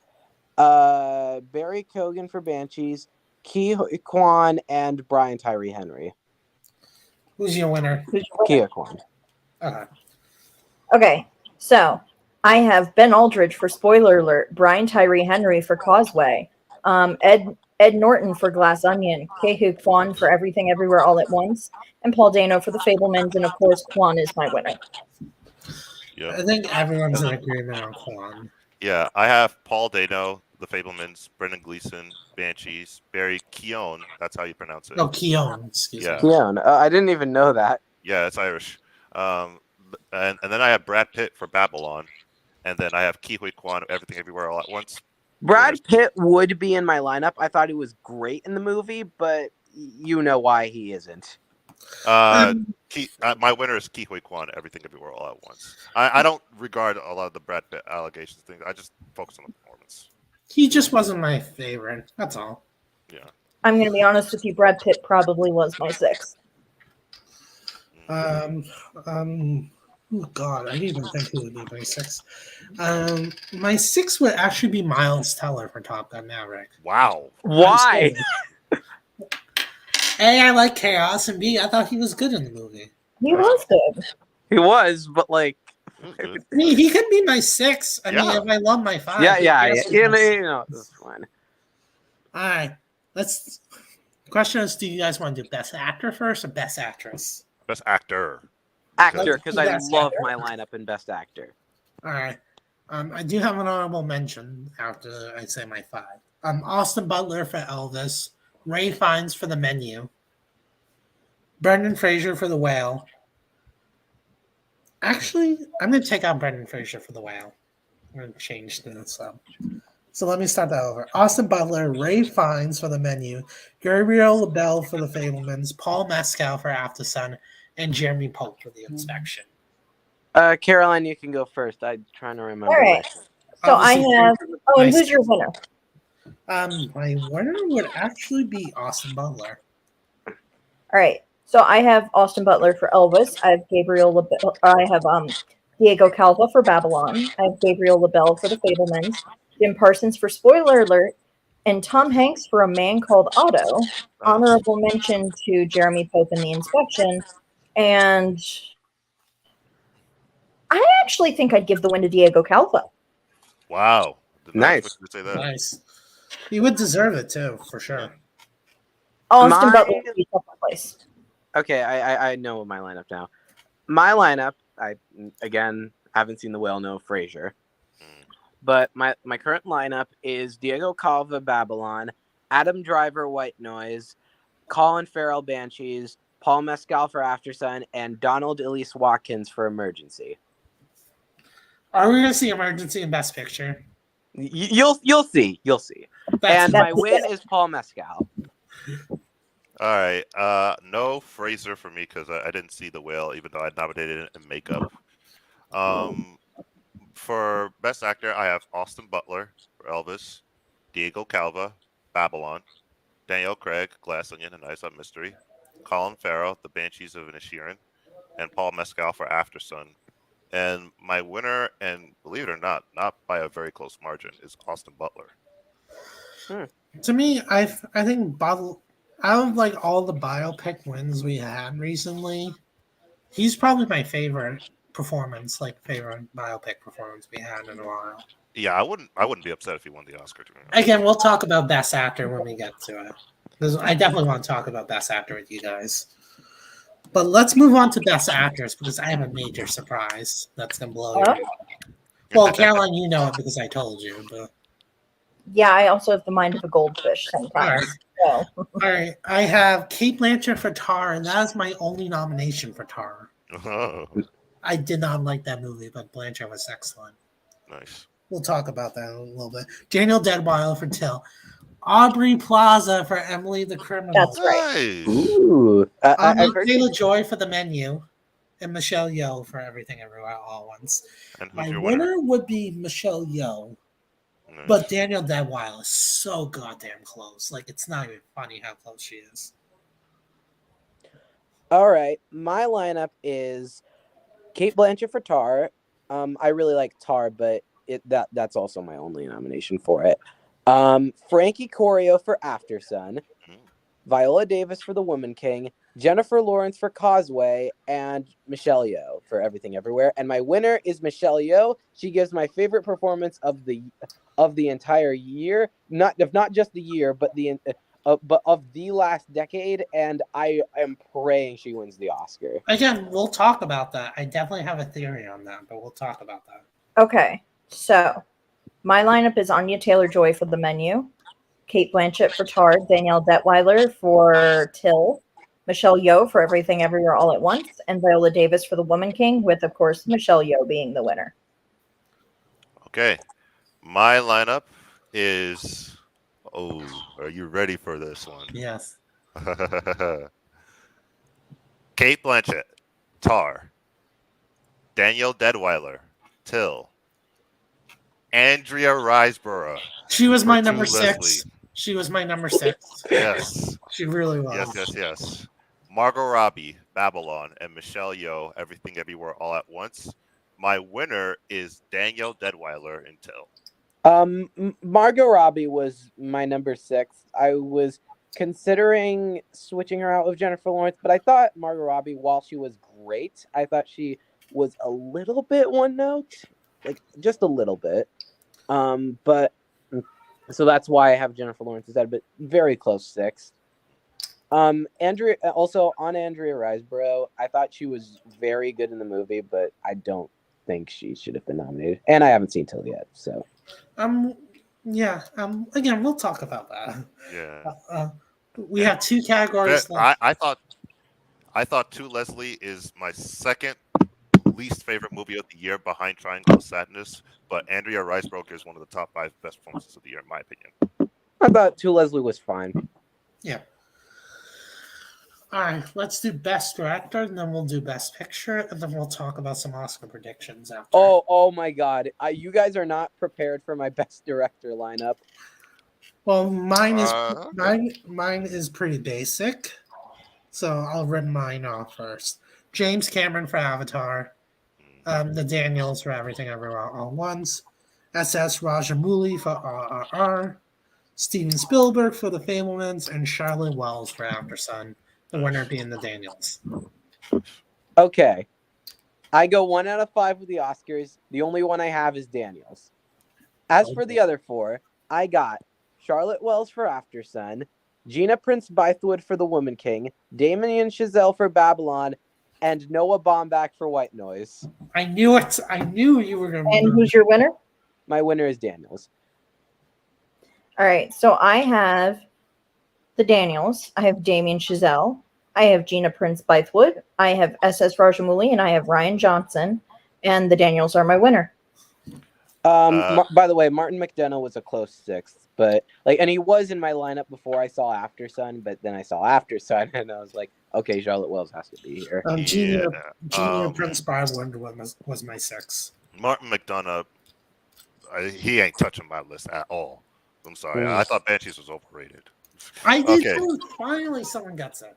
Barry Keoghan for Banshees, Ke Kwan, and Brian Tyree Henry. Who's your winner? Ke Kwan. Okay, so I have Ben Aldridge for Spoiler Alert, Brian Tyree Henry for Causeway, Ed Ed Norton for Glass Onion, Ke-Huy Quan for Everything Everywhere All at Once, and Paul Dano for The Fabelmans, and of course, Quan is my winner. Yep. I think everyone's in agreement on Quan. Yeah, I have Paul Dano, The Fablemans, Brendan Gleeson, Banshees, Barry Keoghan. That's how you pronounce it. Oh, Keown, excuse Yeah. me. Keown. I didn't even know that. Yeah, it's Irish. And then I have Brad Pitt for Babylon, and then I have Ke-Huy Quan, Everything Everywhere All at Once. Brad Pitt would be in my lineup. I thought he was great in the movie, but you know why he isn't. My winner is Ke-Huy Quan, Everything Everywhere All at Once. I don't regard a lot of the Brad Pitt allegations things. I just focus on the performance. He just wasn't my favorite. That's all. Yeah. I'm going to be honest with you, Brad Pitt probably was my 6th. Oh God, I didn't even think who would be my 6th. My 6th would actually be Miles Teller for Top Gun Maverick. Wow. Why? A, I like chaos, and B, I thought he was good in the movie. He was good. He was, but like, I mean, he could be my 6. I mean, Yeah. if I love my 5. yeah. Yes, You know, that's fine. All right, let's. The question is, do you guys want to do Best Actor first or Best Actress? Best Actor. Actor, because I Best love Actor. my lineup in Best Actor. All right. I do have an honorable mention after I say my 5. Austin Butler for Elvis, Ray Fiennes for The Menu, Brendan Fraser for The Whale. Actually, I'm going to take out Brendan Fraser for The Whale. I'm going to change this up. So let me start that over. Austin Butler, Ray Fiennes for The Menu, Gabriel LaBelle for The Fablemans, Paul Mescal for After Sun, and Jeremy Pope for The Inspection. Caroline, you can go first. I'm trying to remember. All right. So I have. Oh, and who's your winner? My winner would actually be Austin Butler. All right. So I have Austin Butler for Elvis. I have Gabriel LaBelle. I have Diego Calva for Babylon. I have Gabriel LaBelle for The Fablemans. Jim Parsons for Spoiler Alert, and Tom Hanks for A Man Called Otto. Honorable mention to Jeremy Pope in The Inspection, and I actually think I'd give the win to Diego Calva. Wow. Nice. Expect you to say that. Nice. He would deserve it too, for sure. Austin Butler would be second place. Okay, I know my lineup now. My lineup, I haven't seen The Whale, no Frasier. But my current lineup is Diego Calva, Babylon, Adam Driver, White Noise, Colin Farrell, Banshees, Paul Mescal for After Sun, and Donald Elise Watkins for Emergency. Are we going to see Emergency in Best Picture? You'll see. And my win is Paul Mescal. All right. No Fraser for me because I didn't see The Whale, even though I nominated it in makeup. For Best Actor, I have Austin Butler for Elvis, Diego Calva, Babylon, Daniel Craig, Glass Onion, and Knives Out Mystery, Colin Farrell, The Banshees of Inisherin, and Paul Mescal for After Sun. And my winner, and believe it or not by a very close margin, is Austin Butler. To me, I think out of like all the biopic wins we had recently, he's probably my favorite favorite biopic performance we had in a while. Yeah, I wouldn't be upset if he won the Oscar. Again, we'll talk about Best Actor when we get to it. I definitely want to talk about Best Actor with you guys. But let's move on to Best Actress because I have a major surprise that's going to blow your mind. Well, Caroline, you know it because I told you. But... Yeah, I also have the mind of a goldfish sometimes. All right. I have Cate Blanchett for Tar, and that is my only nomination for Tar. Oh, I did not like that movie, but Blanchett was excellent. nice. We'll talk about that in a little bit. Daniel Deadwyler for Till. Aubrey Plaza for Emily the Criminal. That's right. Nice. Ooh. Taylor Joy for The Menu. And Michelle Yeoh for Everything Everywhere All at Once. And who's My your winner would be Michelle Yeoh. Nice. But Daniel Deadwyler is so goddamn close. Like, it's not even funny how close she is. All right. My lineup is Cate Blanchett for Tar. I really like Tar, but that's also my only nomination for it. Frankie Corio for After Sun. Viola Davis for The Woman King. Jennifer Lawrence for Causeway, and Michelle Yeoh for Everything Everywhere. And my winner is Michelle Yeoh. She gives my favorite performance of the entire year, not just the year, but of the last decade. And I am praying she wins the Oscar. Again, we'll talk about that. I definitely have a theory on that, but we'll talk about that. Okay, so my lineup is Anya Taylor-Joy for The Menu, Kate Blanchett for Tar, Danielle Detweiler for Till, Michelle Yeoh for Everything Everywhere All at Once, and Viola Davis for The Woman King, with, of course, Michelle Yeoh being the winner. Okay. My lineup is. Oh, are you ready for this one? Yes. Kate Blanchett, Tar. Danielle Detweiler, Till. Andrea Riseborough. She was my For number Two 6. Leslie. She was my number 6. Yes. She really was. Yes. Margot Robbie, Babylon, and Michelle Yeoh, Everything Everywhere All at Once. My winner is Danielle Detweiler in Till. Margot Robbie was my number 6. I was considering switching her out with Jennifer Lawrence, but I thought Margot Robbie, while she was great, I thought she was a little bit one note, like just a little bit. But so that's why I have Jennifer Lawrence instead, but very close 6. Andrea Riseborough, I thought she was very good in the movie, but I don't think she should have been nominated. And I haven't seen Till yet, so. Again, we'll talk about that. Yeah. We have 2 categories left. I thought To Leslie is my second least favorite movie of the year behind Triangle of Sadness, but Andrea Riseborough is one of the top 5 best performances of the year, in my opinion. I thought To Leslie was fine. Yeah. All right, let's do Best Director, and then we'll do Best Picture, and then we'll talk about some Oscar predictions after. Oh my God! You guys are not prepared for my Best Director lineup. Well, mine is pretty basic, so I'll rip mine off first. James Cameron for Avatar, the Daniels for Everything Everywhere All at Once, S.S. Rajamouli for RRR, Steven Spielberg for The Fabelmans, and Charlotte Wells for After Sun. The winner being the Daniels. Okay. I go 1 out of 5 with the Oscars. The only one I have is Daniels. As for the other 4, I got Charlotte Wells for After Sun, Gina Prince Bythewood for The Woman King, Damien Chazelle for Babylon, and Noah Baumbach for White Noise. I knew it. I knew you were going to. And who's your winner? My winner is Daniels. All right, so I have the Daniels. I have Damien Chazelle. I have Gina Prince Bythewood. I have S.S. Rajamouli, and I have Ryan Johnson. And the Daniels are my winner. By the way, Martin McDonough was a close 6th, but and he was in my lineup before I saw After Sun, but then I saw After Sun, and I was like, okay, Charlotte Wells has to be here. Gina Prince Bythewood was my 6. Martin McDonough, he ain't touching my list at all. I'm sorry. I thought Banshees was overrated. I did too. Finally, someone gets it.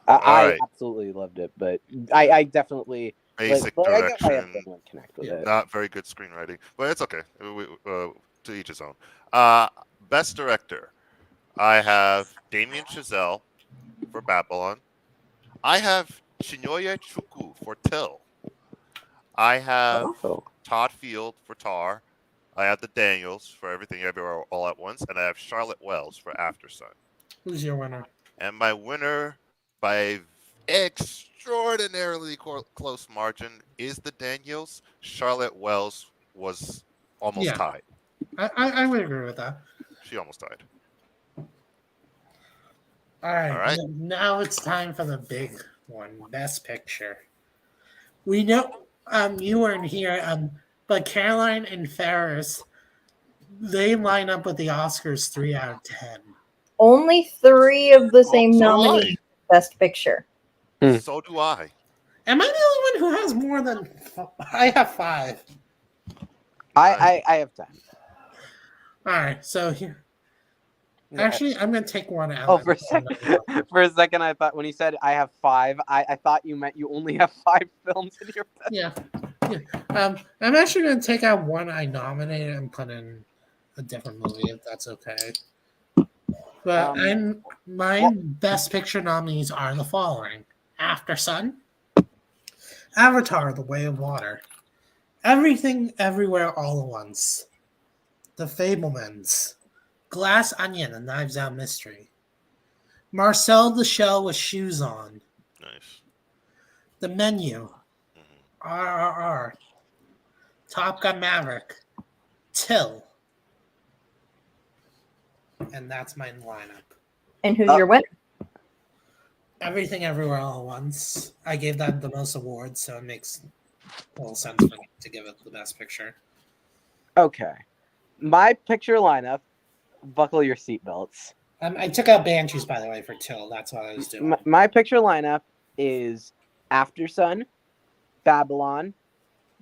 I absolutely loved it, but I definitely basic direction. I have to connect with it. Not very good screenwriting, but it's okay. To each his own. Best director, I have Damien Chazelle for Babylon. I have Chinonye Chukwu for Till. I have Todd Field for Tar. I have the Daniels for Everything Everywhere All at Once, and I have Charlotte Wells for After Sun. Who's your winner? And my winner, by extraordinarily close margin, is the Daniels. Charlotte Wells was almost tied. I would agree with that. She almost tied. All right. Now it's time for the big one, Best Picture. We know you weren't here, but Caroline and Faris, they line up with the Oscars 3 out of 10. Only 3 of the same nominees. Best Picture. So do I. Am I the only one who has more than? I have 5. I have 10. All right, so here. Actually, I'm gonna take one out. Oh, for a second, I thought when you said I have 5, I thought you meant you only have 5 films in your best. Yeah. I'm actually gonna take out one I nominated and put in a different movie, if that's okay. But my best picture nominees are the following: After Sun, Avatar: The Way of Water, Everything Everywhere All at Once, The Fablemans, Glass Onion: A Knives Out Mystery, Marcel the Shell with Shoes On, Nice. The Menu, Mhm. RRR, Top Gun Maverick, Till, and that's my lineup. And who's your winner? Everything Everywhere All at Once. I gave that the most awards, so it makes total sense for me to give it the best picture. Okay. My picture lineup, buckle your seatbelts. I took out Banshees, by the way, for Till. That's what I was doing. My picture lineup is After Sun, Babylon,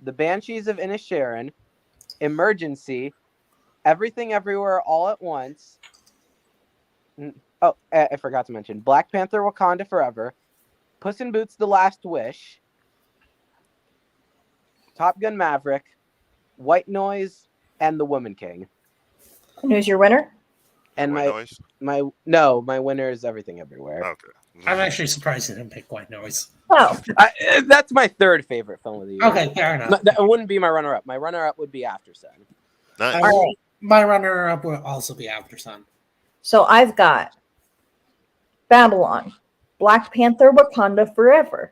The Banshees of Inisherin, Emergency, Everything Everywhere All at Once. Oh, I forgot to mention Black Panther: Wakanda Forever, Puss in Boots: The Last Wish, Top Gun Maverick, White Noise, and The Woman King. And who's your winner? And White Noise? my winner is Everything Everywhere. Okay. I'm actually surprised you didn't pick White Noise. Oh, That's my third favorite film of the year. Okay, fair enough. That wouldn't be my runner-up. My runner-up would be After Sun. Nice. all right. My runner-up will also be After Sun. So I've got Babylon, Black Panther: Wakanda Forever,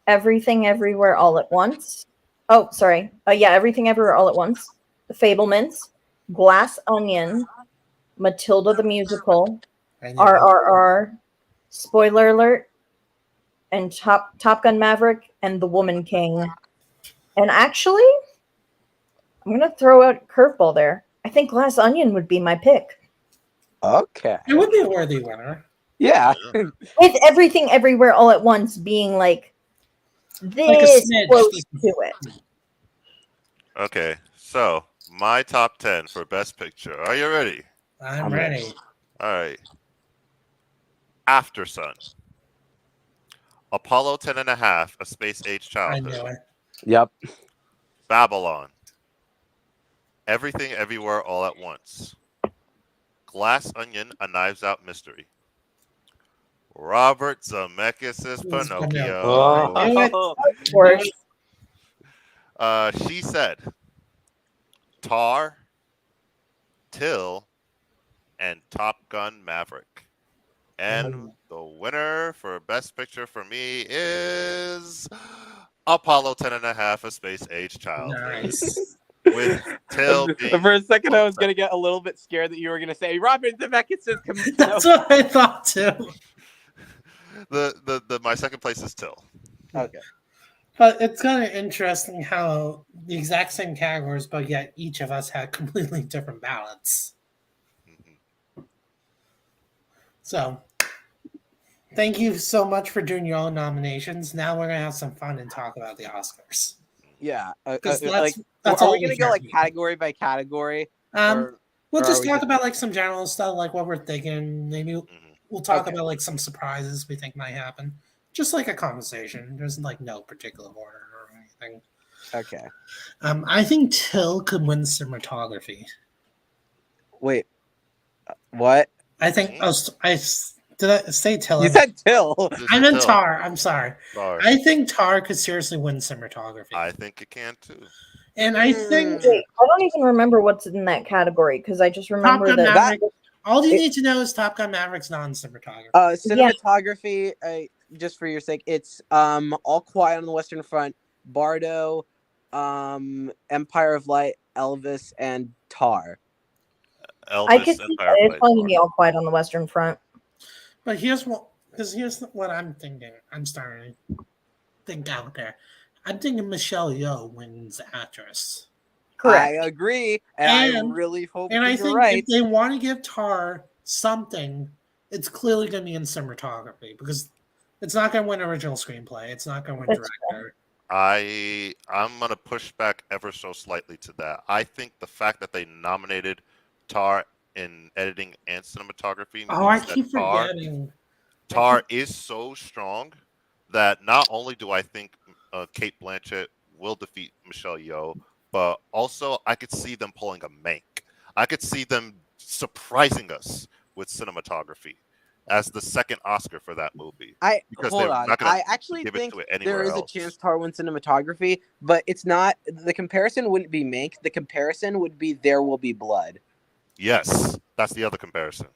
Everything Everywhere All at Once. Oh, sorry. Yeah, Everything Everywhere All at Once. The Fablemans, Glass Onion, Matilda the Musical, I knew it. RRR, spoiler alert, and Top Gun Maverick, and The Woman King. And actually, I'm gonna throw out a curveball there. I think Glass Onion would be my pick. Okay. It would be a worthy winner. Yeah. With Everything Everywhere All at Once being like this smidge. close to it. Okay. So my top 10 for Best Picture. Are you ready? I'm I'm ready. ready. All right. After Sun. Apollo 10 and a half, A Space Age I Childhood. knew it. Yep. Babylon. Everything Everywhere All at Once. Glass Onion, A Knives Out Mystery. Robert Zemeckis' It's Pinocchio. Pinocchio. I knew it. Of course. She Said. Tar. Till. And Top Gun Maverick. And the winner for Best Picture for me is Apollo 10 and a half, A Space Age Childhood. Nice. With Till being For a second, I was gonna get a little bit scared that you were gonna say Robert Zemeckis' That's what I thought too. My second place is Till. Okay. But it's kind of interesting how the exact same categories, but yet each of us had completely different ballots. Mhm. So, thank you so much for doing your own nominations. Now we're gonna have some fun and talk about the Oscars. Yeah. Because Like, that's are all we gonna go care like about. category by category? Or We'll or just are we talk just- about like some general stuff, like what we're thinking. Maybe Mhm. we'll talk Okay. about like some surprises we think might happen. Just like a conversation. There's like no particular order or anything. Okay. I think Till could win cinematography. Wait. What? I think did I say Till? You said Till. This I is meant Till. Tar. I'm sorry. Tar. I think Tar could seriously win cinematography. I think it can too. And I think Wait, I don't even remember what's in that category because I just Top remember Gun that. Maverick. All you it- need to know is Top Gun Maverick's non-cinematography. Cinematography. Just for your sake, it's All Quiet on the Western Front, Bardo, Empire of Light, Elvis, and Tar. Elvis, I could see Empire that. of It's going to Light. be All Quiet on the Western Front. But here's what I'm thinking. I'm starting to think out there. I'm thinking Michelle Yeoh wins actress. Correct. I agree, and I And- really hope And I you're think right. if they want to give Tar something, it's clearly going to be in cinematography because it's not going to win original screenplay. It's not going to win That's director. I'm gonna push back ever so slightly to that. I think the fact that they nominated Tar in editing and cinematography Oh, I means that keep forgetting. Tar is so strong that not only do I think Kate Blanchett will defeat Michelle Yeoh, but also I could see them pulling a Mank. I could see them surprising us with cinematography as the second Oscar for that movie. I Because hold they're on. not gonna I actually give it think to it there anywhere is a else. chance Tar wins cinematography, but it's not. The comparison wouldn't be Mank. The comparison would be There Will Be Blood. Yes, that's the other comparison.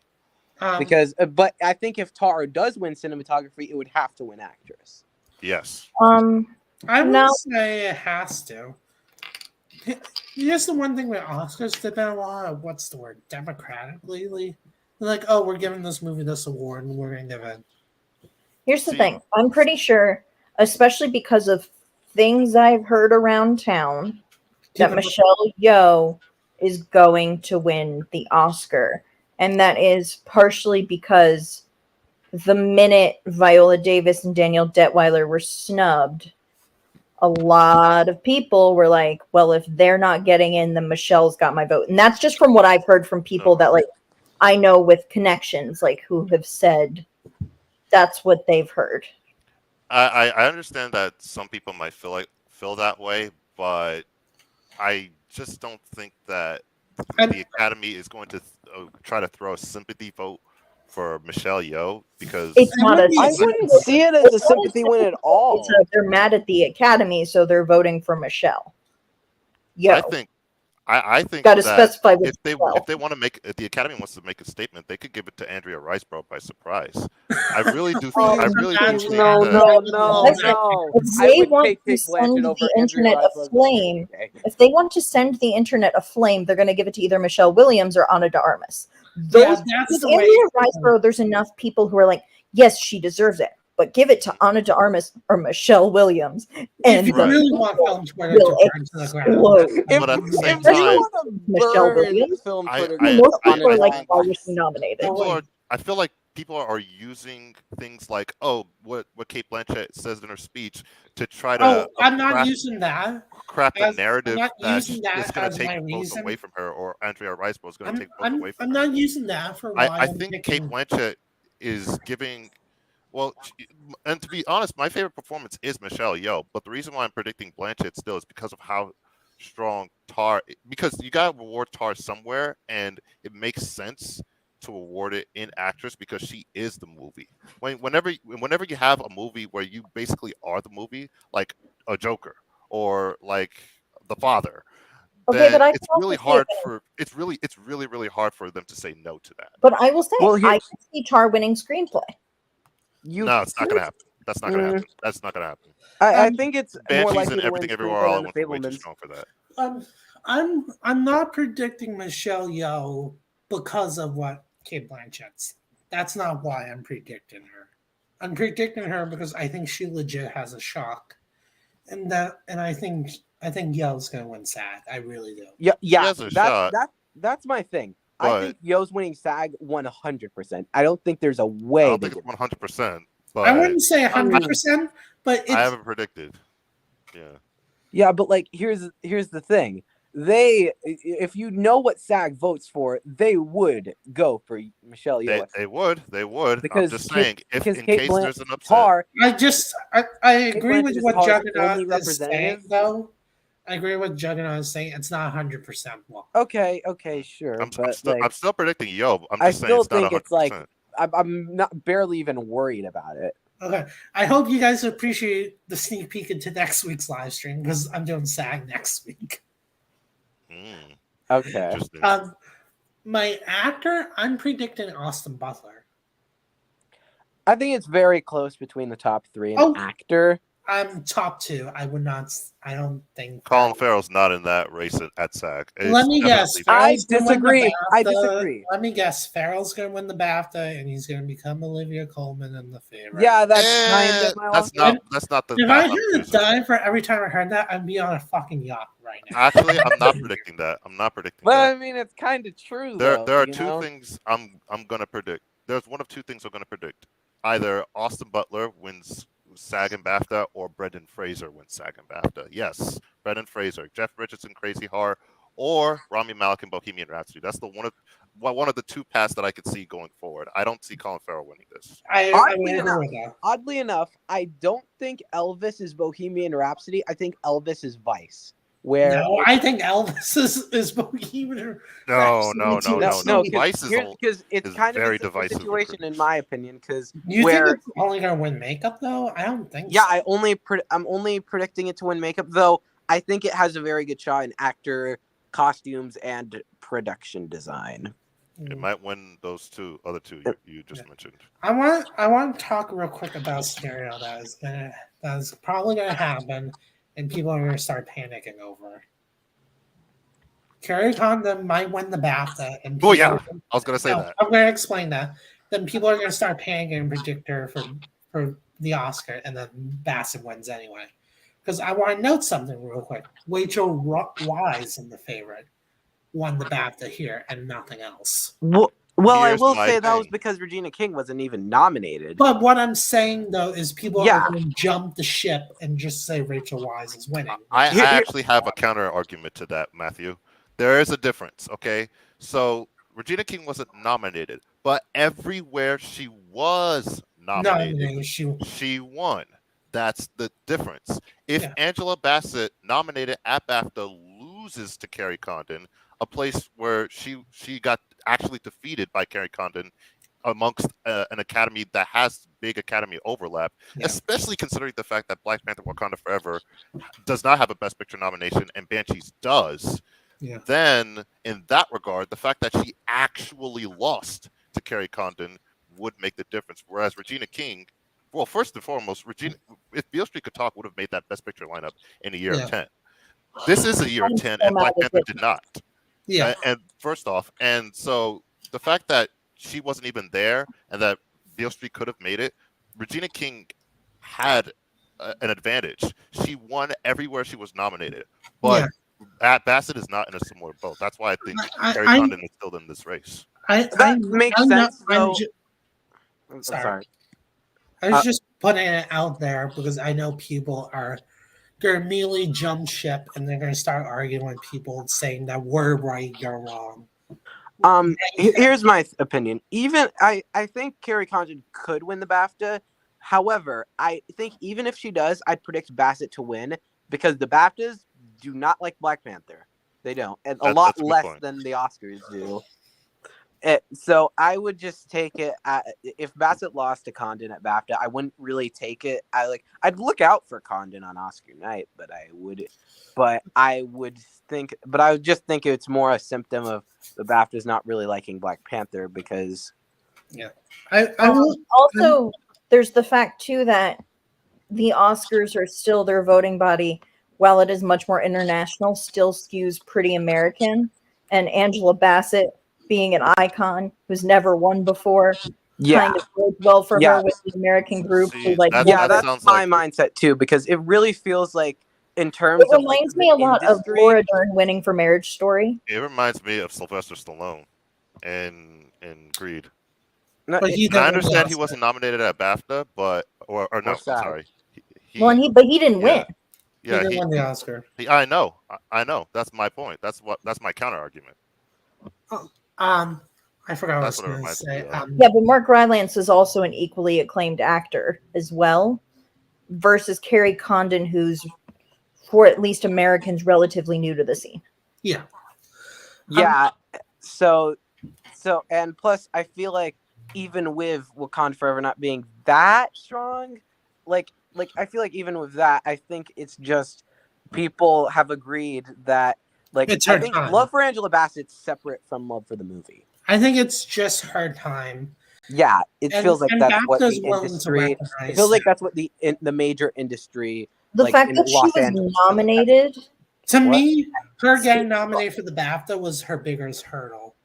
Because, but I think if Tar does win cinematography, it would have to win actress. Yes. I No. would say it has to. Here's the one thing with Oscars, they've been a lot of, what's the word, democratic lately. They're like, oh, we're giving this movie this award, and we're going to give it. Here's the See- thing. I'm pretty sure, especially because of things I've heard around town, that People- Michelle Yeoh is going to win the Oscar. And that is partially because the minute Viola Davis and Daniel Detweiler were snubbed, a lot of people were like, well, if they're not getting in, then Michelle's got my vote. And that's just from what I've heard from people that, like, I know with connections, like, who have said that's what they've heard. I understand that some people might feel that way, but I just don't think that the Academy is going to try to throw a sympathy vote for Michelle Yeoh because It's not a. I wouldn't see it as a sympathy win at all. They're mad at the Academy, so they're voting for Michelle. I think Got to that specify which if they want to make, if the Academy wants to make a statement, they could give it to Andrea Riseborough by surprise. I really do. I really do think No, that. no, no, no. If I they would want take to Kate send Blanchett over the Andrea internet Riseborough. aflame, Okay. if they want to send the internet aflame, they're going to give it to either Michelle Williams or Ana de Armas. Those, Yeah, that's with the way. Andrea Riseborough, there's enough people who are like, yes, she deserves it, but give it to Ana de Armas or Michelle Williams, and If you Right. really want film Twitter will to burn to the ground, explode. But at the same If they time, want to Michelle burn Williams, film I- Twitter, I- most I- people are I like, think- why was she nominated? I feel like people are using things like, oh, what Kate Blanchett says in her speech to try to oh, I'm not craft, using that. craft a as- narrative I'm not that using is that going as to take my votes reason. away from her, or Andrea Riseborough is going to take votes away from I'm her. not using that for why I I'm think picking. Kate Blanchett is giving. Well, and to be honest, my favorite performance is Michelle Yeoh. But the reason why I'm predicting Blanchett still is because of how strong Tar. Because you got to reward Tar somewhere, and it makes sense to award it in actress because she is the movie. Whenever you have a movie where you basically are the movie, like a Joker or like The Father, Okay, then but I it's can really also see hard it. for it's really hard for them to say no to that. But I will say, Well, I can see Tar winning screenplay. No, it's not gonna happen. That's not gonna happen. That's not gonna happen. I think it's more Banshees likely and to win Everything Everywhere screenplay All than at The Once are way too Fablemans. strong for that. I'm not predicting Michelle Yeoh because of what Kate Blanchett's. That's not why I'm predicting her. I'm predicting her because I think she legit has a shock, and I think Yeoh's gonna win SAG. I really do. Yeah, has a shot, that's my thing. I but think Yo's winning SAG 100%. I don't think there's a I way don't they think it's get 100%. I But wouldn't say 100%, but I it's haven't predicted. Yeah. Yeah, but like here's the thing. If you know what SAG votes for, they would go for Michelle Yeoh. They would. I'm Because just saying, if because in Kate case Blanchett there's an upset, Tar, I agree with Blanchett is what Tar's Juggernaut only is saying, representative. though. I agree with Juggernaut is saying it's not 100% well. Okay, sure, I'm still predicting Yo. I'm I just saying still it's not think 100%. it's like I'm not barely even worried about it. Okay. I hope you guys appreciate the sneak peek into next week's live stream because I'm doing SAG next week. Okay. Interesting. My actor, I'm predicting Austin Butler. I think it's very close between the top three and Oh. actor. I'm top two. I don't think. Colin Farrell's not in that race at SAG. Let me guess. I Farrell's gonna win the I BAFTA. disagree. Let me guess. Farrell's going to win the BAFTA, and he's going to become Olivia Colman in The Favorite. Yeah, that's kind of my That's not the If path I I'm heard a choosing. dime for every time I heard that, I'd be on a fucking yacht right now. Actually, I'm not predicting that. Well, that. I mean, it's kind of true. There are you two know? things I'm gonna predict. There's one of two things I'm gonna predict. Either Austin Butler wins SAG and BAFTA, or Brendan Fraser wins SAG and BAFTA. Yes, Brendan Fraser, Jeff Bridges in Crazy Horror, or Rami Malek in Bohemian Rhapsody. That's the one of the two paths that I could see going forward. I don't see Colin Farrell winning this. Oddly enough, I don't think Elvis is Bohemian Rhapsody. I think Elvis is Vice. where No, I think Elvis is Bohemian No, Rhapsody no, too. no. because Vice is it's is kind of very a simple divisive. situation in my opinion. Because You where think it's only gonna win makeup though? I don't think yeah, so. I'm only predicting it to win makeup, though I think it has a very good shot in actor, costumes, and production design. It might win those other two you just mentioned. I want to talk real quick about a scenario that's probably gonna happen, and people are gonna start panicking over. Carrie Condon might win the BAFTA, and Oh people yeah, I was gonna say no, that. I'm gonna explain that. Then people are gonna start panicking and predict her for the Oscar, and then Bassett wins anyway. Because I want to note something real quick. Rachel Wise in The Favorite won the BAFTA here and nothing else. Well, I Here's will my say that was thing. because Regina King wasn't even nominated. But what I'm saying though is people Yeah. are going to jump the ship and just say Rachel Wise is winning. I Here- actually have a counter argument to that, Matthew. There is a difference, okay? So Regina King wasn't nominated, but everywhere she was nominated, she won. That's the difference. If Yeah. Angela Bassett, nominated at BAFTA, loses to Carrie Condon, a place where she got actually defeated by Carrie Condon amongst an academy that has big academy overlap, especially considering the fact that Black Panther Wakanda Forever does not have a Best Picture nomination and Banshees does, then in that regard, the fact that she actually lost to Carrie Condon would make the difference. Whereas Regina King, well, first and foremost, if Beale Street Could Talk would have made that Best Picture lineup in a year of 10. This is a year of 10, and Black Panther did not. Yeah. And first off, and so the fact that she wasn't even there and that Beale Street could have made it, Regina King had an advantage. She won everywhere she was nominated, but Bassett is not in a similar boat. That's why I think Carrie Condon is still in this race. That makes sense, though. I'm sorry. I was just putting it out there because I know people are going to immediately jump ship and they're going to start arguing with people saying that we're right, you're wrong. Here's my opinion. I think Carrie Condon could win the BAFTA. However, I think even if she does, I'd predict Bassett to win because the BAFTAs do not like Black Panther. They don't, and a lot less than the Oscars do. So I would just take it. If Bassett lost to Condon at BAFTA, I wouldn't really take it. I'd look out for Condon on Oscar night, but I would just think it's more a symptom of the BAFTAs not really liking Black Panther because. Yeah. Also, there's the fact too that the Oscars are still their voting body. While it is much more international, still skews pretty American. And Angela Bassett, being an icon who's never won before, kind of goes well for her with the American group. That's my mindset too, because it really feels like in terms it reminds me a lot of Laura Dern winning for Marriage Story. It reminds me of Sylvester Stallone in Creed. No, I understand he wasn't nominated at BAFTA, but no, sorry. He didn't win. Yeah, he won the Oscar. I know. That's my point. That's my counter argument. I forgot what I was going to say. But Mark Rylance is also an equally acclaimed actor as well, versus Carrie Condon, who's, for at least Americans, relatively new to the scene. Yeah. So, and plus, I feel like even with Wakanda Forever not being that strong, like I feel like even with that, I think it's just people have agreed that I think love for Angela Bassett's separate from love for the movie. I think it's just her time. Yeah, it feels like that's what the industry. It feels like that's what the major industry. The fact that she was nominated. To me, her getting nominated for the BAFTA was her biggest hurdle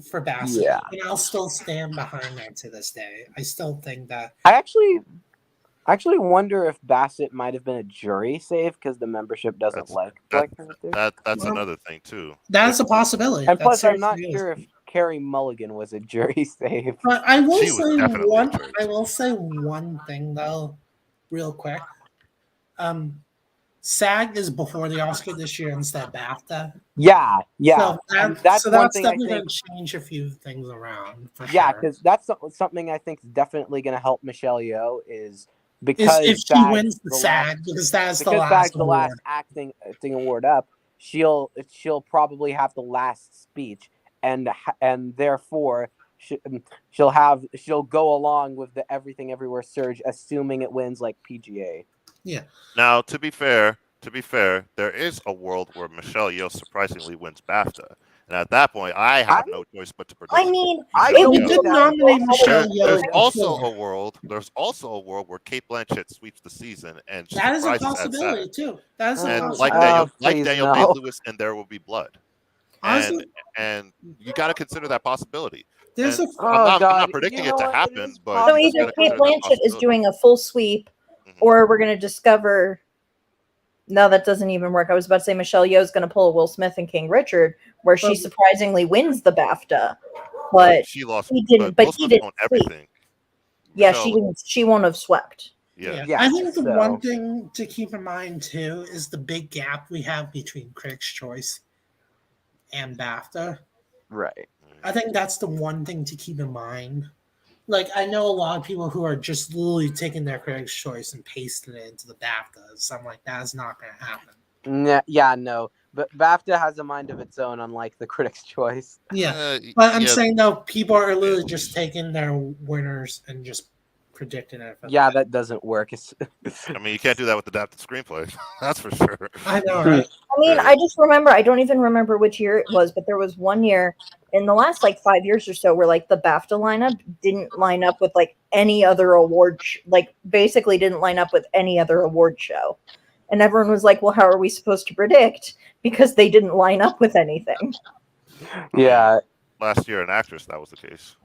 for Bassett. Yeah. And I'll still stand behind that to this day. I still think that. I actually wonder if Bassett might have been a jury save because the membership doesn't like Black Panther. That's another thing too. That's a possibility. And plus, I'm not sure if Carey Mulligan was a jury save. But I will say one thing though, real quick. SAG is before the Oscar this year instead of BAFTA. Yeah. So that's definitely going to change a few things around. Yeah, because that's something I think is definitely going to help Michelle Yeoh is because if she SAG's wins the last- SAG, because that's the because last SAG's the award. last acting award up, she'll probably have the last speech, and therefore she'll go along with the Everything Everywhere surge, assuming it wins like PGA. Yeah. Now, to be fair, there is a world where Michelle Yeoh surprisingly wins BAFTA, and at that point, I have no choice but to predict. I mean, I it don't We was think did that nominate was Michelle There's Yeoh. also before. a world. There's also a world where Kate Blanchett sweeps the season and That is a surprises at possibility SAG. too. That is a And possibility. like please Daniel no. Day-Lewis and There Will Be Blood. Honestly, And you got to consider that possibility. there's And a I'm God, not predicting you know it to what? It happen, is but so you just either gotta Kate consider that Blanchett is possibility. doing a full sweep, Mhm. or we're going to discover. No, that doesn't even work. I was about to say Michelle Yeoh is going to pull a Will Smith and King Richard, where she surprisingly wins the BAFTA, but she lost. he didn't. But Will he Smith didn't won sweep. everything. Yeah, Michelle- she didn't. She won't have swept. Yeah. Yeah, I think the so- one thing to keep in mind too is the big gap we have between Critics' Choice and BAFTA. Right. I think that's the one thing to keep in mind. Like, I know a lot of people who are just literally taking their Critics' Choice and pasting it into the BAFTAs. So I'm like, that's not going to happen. Yeah, no. But BAFTA has a mind of its own, unlike the Critics' Choice. Yeah, but I'm yeah, saying though, people are literally just taking their winners and just predicting it. Yeah, that doesn't work. I mean, you can't do that with adapted screenplay. That's for sure. I know, right? I mean, Yeah. I just remember. I don't even remember which year it was, but there was one year in the last like 5 years or so where like the BAFTA lineup didn't line up with like any other award, like basically didn't line up with any other award show, and everyone was like, "Well, how are we supposed to predict?" Because they didn't line up with anything. Yeah. Last year, an actress, that was the case.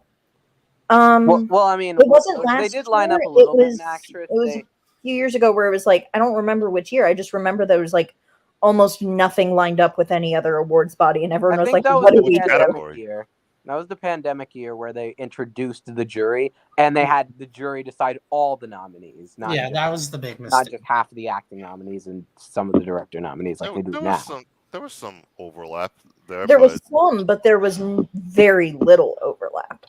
Well, I mean, it wasn't last they did line year, up a little it bit was, in actress. It was a few years ago where it was like, I don't remember which year. I just remember there was like almost nothing lined up with any other awards body, and everyone I was think like, that was "What do the we pandemic do?" year. That was the pandemic year where they introduced the jury, and they had the jury decide all the nominees. Not Yeah, just, that was the big not mistake. just half of the acting nominees and some of the director nominees, like they do now. There was some overlap there. There but, was some, but there was very little overlap.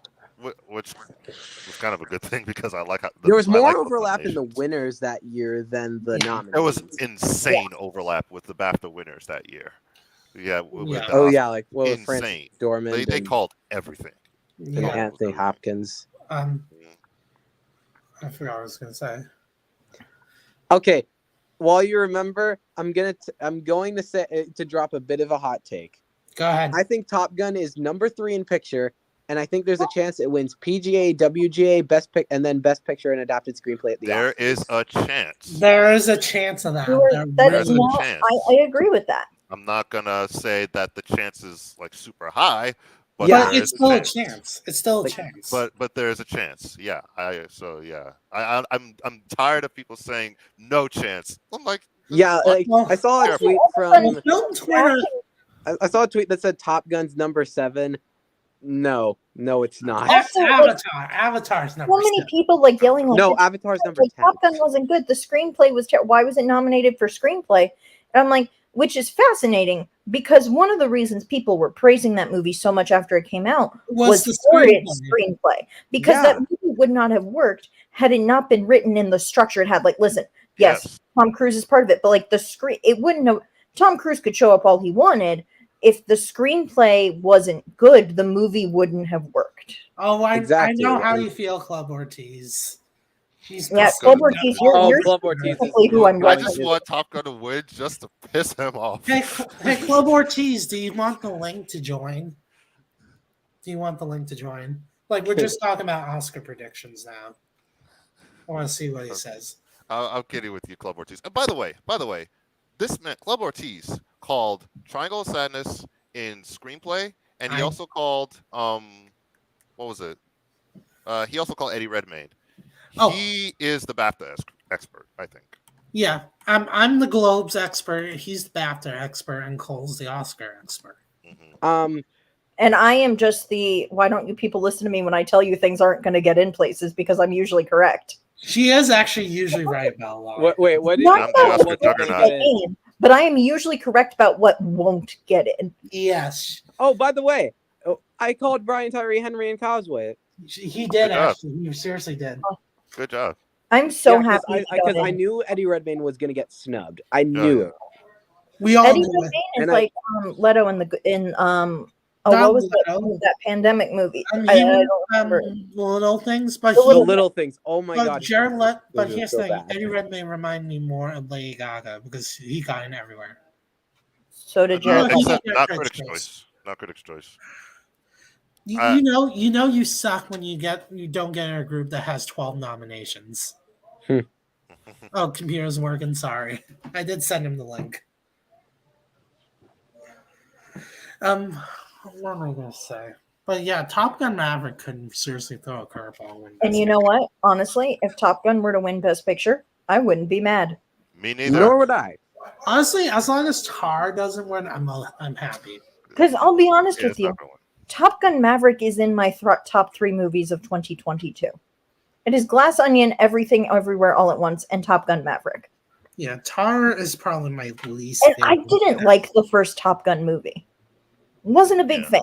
which was kind of a good thing because I like how There was I more like those overlap in the nominations. winners that year than the nominees. There was insane overlap with the BAFTA winners that year. Yeah. With Yeah. the Oh Oscars. yeah, like Francis Insane. Dormand They and, called everything. and Yeah. Anthony Hopkins. I forgot what I was going to say. Okay, while you remember, I'm going to say to drop a bit of a hot take. Go ahead. I think Top Gun is number 3 in picture, and I think there's a chance it wins PGA, WGA, Best Pick, and then Best Picture and Adapted Screenplay at the There Oscars. is a chance. There is a chance of that. There's a chance. I agree with that. I'm not gonna say that the chance is like super high, but Yeah. But there it's is still a chance. chance. It's still a Like, chance. But there is a chance. Yeah. I'm tired of people saying no chance. I'm like, Yeah, like Well, I saw a tweet from Film Twitter. I saw a tweet that said Top Gun's number 7. No, it's not. That's Also, Avatar. Avatar's number So many 7. people like yelling like, No, "This- Avatar's number like 10. Top Gun wasn't good. The screenplay was terrible. Why was it nominated for screenplay?" And I'm like, which is fascinating because one of the reasons people were praising that movie so much after it came out was the for its screenplay. Because Yeah. that movie would not have worked had it not been written in the structure it had. Like, listen, yes, Tom Cruise is part of it, but like the screen, it wouldn't have. Tom Cruise could show up all he wanted. If the screenplay wasn't good, the movie wouldn't have worked. Oh, I Exactly. know how you feel, Club Ortiz. He's Yeah, pissed Club off. Ortiz, you're Club Ortiz is specifically who I'm I watching. just want Top Gun to win just to piss him off. Hey, Club Ortiz, do you want the link to join? Do you want the link to join? Like, we're just talking about Oscar predictions now. I want to see what he says. I'm kidding with you, Club Ortiz. And by the way, this man, Club Ortiz, called Triangle of Sadness in screenplay, and he also called what was it? He also called Eddie Redmayne. Oh. He is the BAFTA expert, I think. Yeah, I'm the Globes expert. He's the BAFTA expert, and Cole's the Oscar expert. Mm-hmm. And I am just the why don't you people listen to me when I tell you things aren't going to get in places because I'm usually correct. She is actually usually right about a lot. Wait, what did Not I'm about the Oscar what Juggernaut. won't get in, but I am usually correct about what won't get in. Yes, Oh, by the way, I called Brian Tyree Henry and Causeway. he did Good job. actually. He seriously did. Good job. I'm so Yeah, happy he got because I in. knew Eddie Redmayne was gonna get snubbed. I knew it. We all Eddie knew it. Redmayne is And like Leto Not what was Leto. that pandemic movie? He I was don't remember. little things, but The The Little little things. Oh my god. but here's the so thing: bad. Eddie Redmayne reminded me more of Lady Gaga because he got in everywhere. So did Jared he Leto. got Except not Critics' Critics' Choice. Not Critics' Choice. You know, you suck when you don't get in a group that has 12 nominations. Oh, computer's working. Sorry, I did send him the link. What am I gonna say? But yeah, Top Gun Maverick couldn't seriously throw a curveball. And you know what? Honestly, if Top Gun were to win Best Picture, I wouldn't be mad. Me neither. Nor would I. Honestly, as long as Tar doesn't win, I'm happy. Because I'll be honest Yeah, with it's you, not gonna win. Top Gun Maverick is in my top 3 movies of 2022. It is Glass Onion, Everything Everywhere All at Once, and Top Gun Maverick. Yeah, Tar is probably my least And favorite. I didn't like the first Top Gun movie. Wasn't a big Yeah. fan.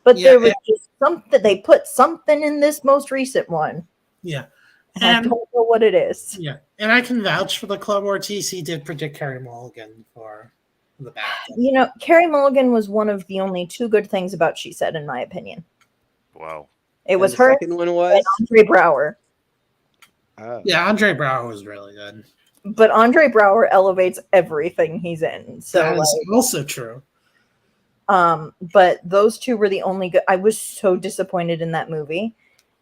But Yeah, there was just something, they put something in this most recent one. Yeah. And I don't know what it is. Yeah. And I can vouch for the Club Ortiz. He did predict Carey Mulligan for the BAFTA. You know, Carey Mulligan was one of the only 2 good things about She Said, in my opinion. Wow. It was the her second one was and Andre Braugher. Oh. Yeah, Andre Brower was really good. But Andre Braugher elevates everything he's in. So That is also true. but those 2 were the only good. I was so disappointed in that movie.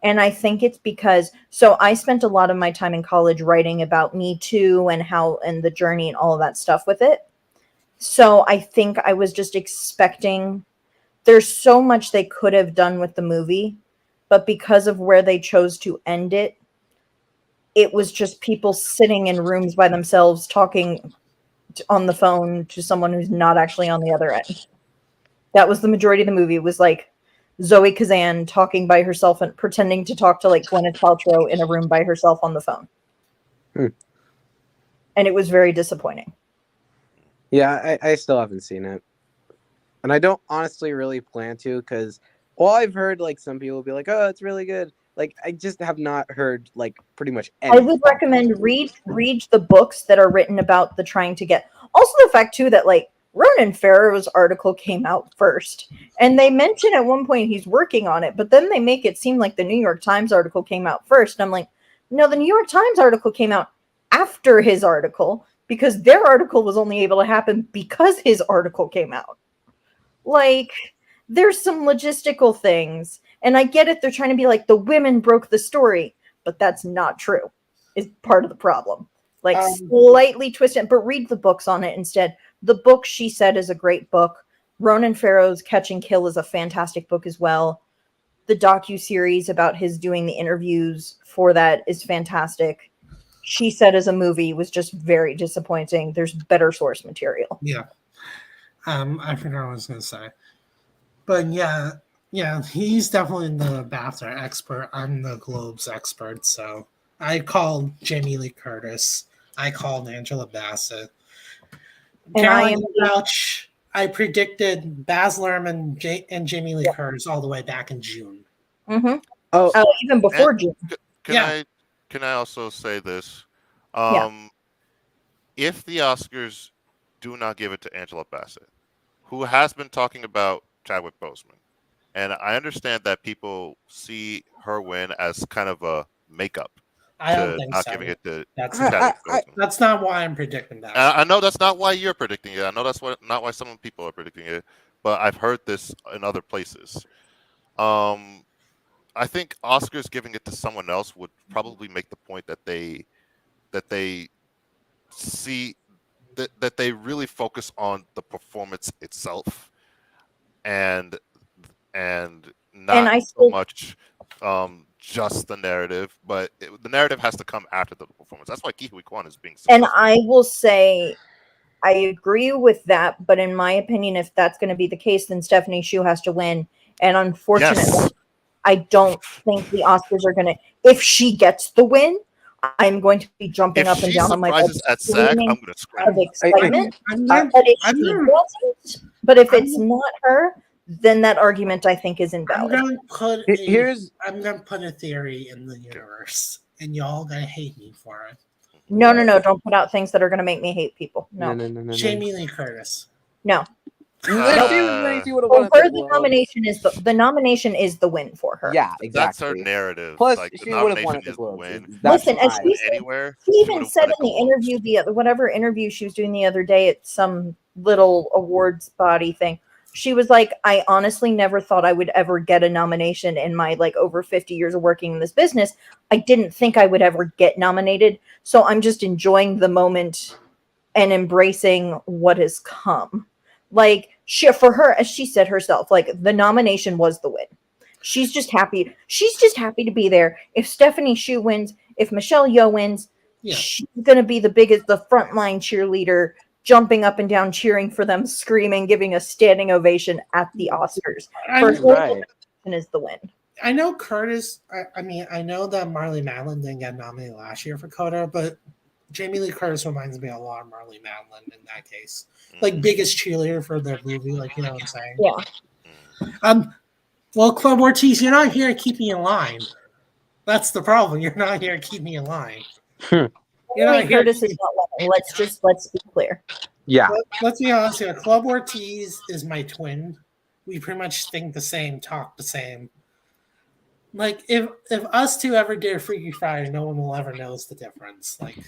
And I think it's because I spent a lot of my time in college writing about Me Too and and the journey and all of that stuff with it. So I think I was just expecting there's so much they could have done with the movie, but because of where they chose to end it, it was just people sitting in rooms by themselves talking on the phone to someone who's not actually on the other end. That was the majority of the movie. It was like Zoe Kazan talking by herself and pretending to talk to like Gwyneth Paltrow in a room by herself on the phone. And it was very disappointing. Yeah, I still haven't seen it. And I don't honestly really plan to because I've heard like some people be like, oh, it's really good. Like I just have not heard like pretty much anything. I would recommend read the books that are written about the trying to get. Also the fact too that like Ronan Farrow's article came out first. And they mention at one point he's working on it, but then they make it seem like the New York Times article came out first. And I'm like, no, the New York Times article came out after his article because their article was only able to happen because his article came out. Like, there's some logistical things. And I get it. They're trying to be like, the women broke the story. But that's not true. Is part of the problem. Like, slightly twisted. But read the books on it instead. The book, She Said, is a great book. Ronan Farrow's Catch and Kill is a fantastic book as well. The docuseries about his doing the interviews for that is fantastic. She Said as a movie was just very disappointing. There's better source material. Yeah. I forgot what I was going to say. But yeah, he's definitely the BAFTA expert. I'm the Globes expert. So I called Jamie Lee Curtis. I called Angela Bassett. And Caroline Couch, I predicted Baz Luhrmann and Jamie Lee Curtis all the way back in June. Mm-hmm. Oh, even before June. Can I also say this? If the Oscars do not give it to Angela Bassett, who has been talking about Chadwick Boseman, and I understand that people see her win as kind of a makeup. I don't think not so. giving it to Chadwick Boseman. That's not why I'm predicting that. I know that's not why you're predicting it. I know that's not why some people are predicting it, but I've heard this in other places. I think Oscars giving it to someone else would probably make the point that they see that they really focus on the performance itself and not so much just the narrative, but the narrative has to come after the performance. That's why Ke Huy Quan is being successful. And I will say I agree with that, but in my opinion, if that's going to be the case, then Stephanie Hsu has to win. And unfortunately, I don't think the Oscars are going to. If she gets the win, I'm going to be jumping up and down on my bed, at SAG, I'm going to scream. Of excitement. But if it's not her, then that argument I think is invalid. I'm going to put a theory in the universe. and y'all gonna hate me for it. No. Don't put out things that are going to make me hate people. No. No. Jamie Lee Curtis. No. If she was winning, she would have For won. her, the nomination is the win for her. Yeah, That's her exactly. narrative. Plus, like, the she would have won nomination at the is the Globes. win. That's Listen, as why. she said, Anywhere, she even would've said won in a the Globes. interview, whatever interview she was doing the other day at some little awards body thing, she was like, I honestly never thought I would ever get a nomination in my like over 50 years of working in this business. I didn't think I would ever get nominated. So I'm just enjoying the moment and embracing what has come. Like, for her, as she said herself, like the nomination was the win. She's just happy. She's just happy to be there. If Stephanie Hsu wins, if Michelle Yeoh wins, Yeah. she's gonna be the frontline cheerleader, jumping up and down, cheering for them, screaming, giving a standing ovation at the Oscars. I, For know- her, Right. the is the win. I know Curtis. I mean, I know that Marley Matlin didn't get nominated last year for Coda, but Jamie Lee Curtis reminds me a lot of Marley Matlin in that case. Like biggest cheerleader for their movie, like you know what I'm saying? Yeah. Well, Club Ortiz, you're not here to keep me in line. That's the problem. You're not here to keep me in line. You're not here. Curtis is not winning. Let's be clear. Yeah. Let's be honest here. Club Ortiz is my twin. We pretty much think the same, talk the same. Like if us two ever did a Freaky Friday, no one will ever notice the difference. Like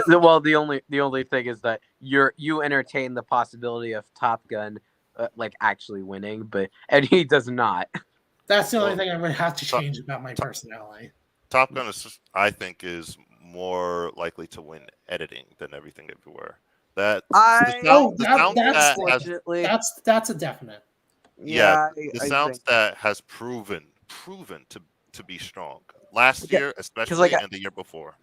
Well, the only thing is that you entertain the possibility of Top Gun, like actually winning, and he does not. that's the only Well, thing I would have to change about my personality. Top Gun I think is more likely to win editing than Everything Everywhere. That's Unfortunately, that's a definite. yeah. the I sounds think- that has proven to be strong last Yeah, year, especially like, and the year before.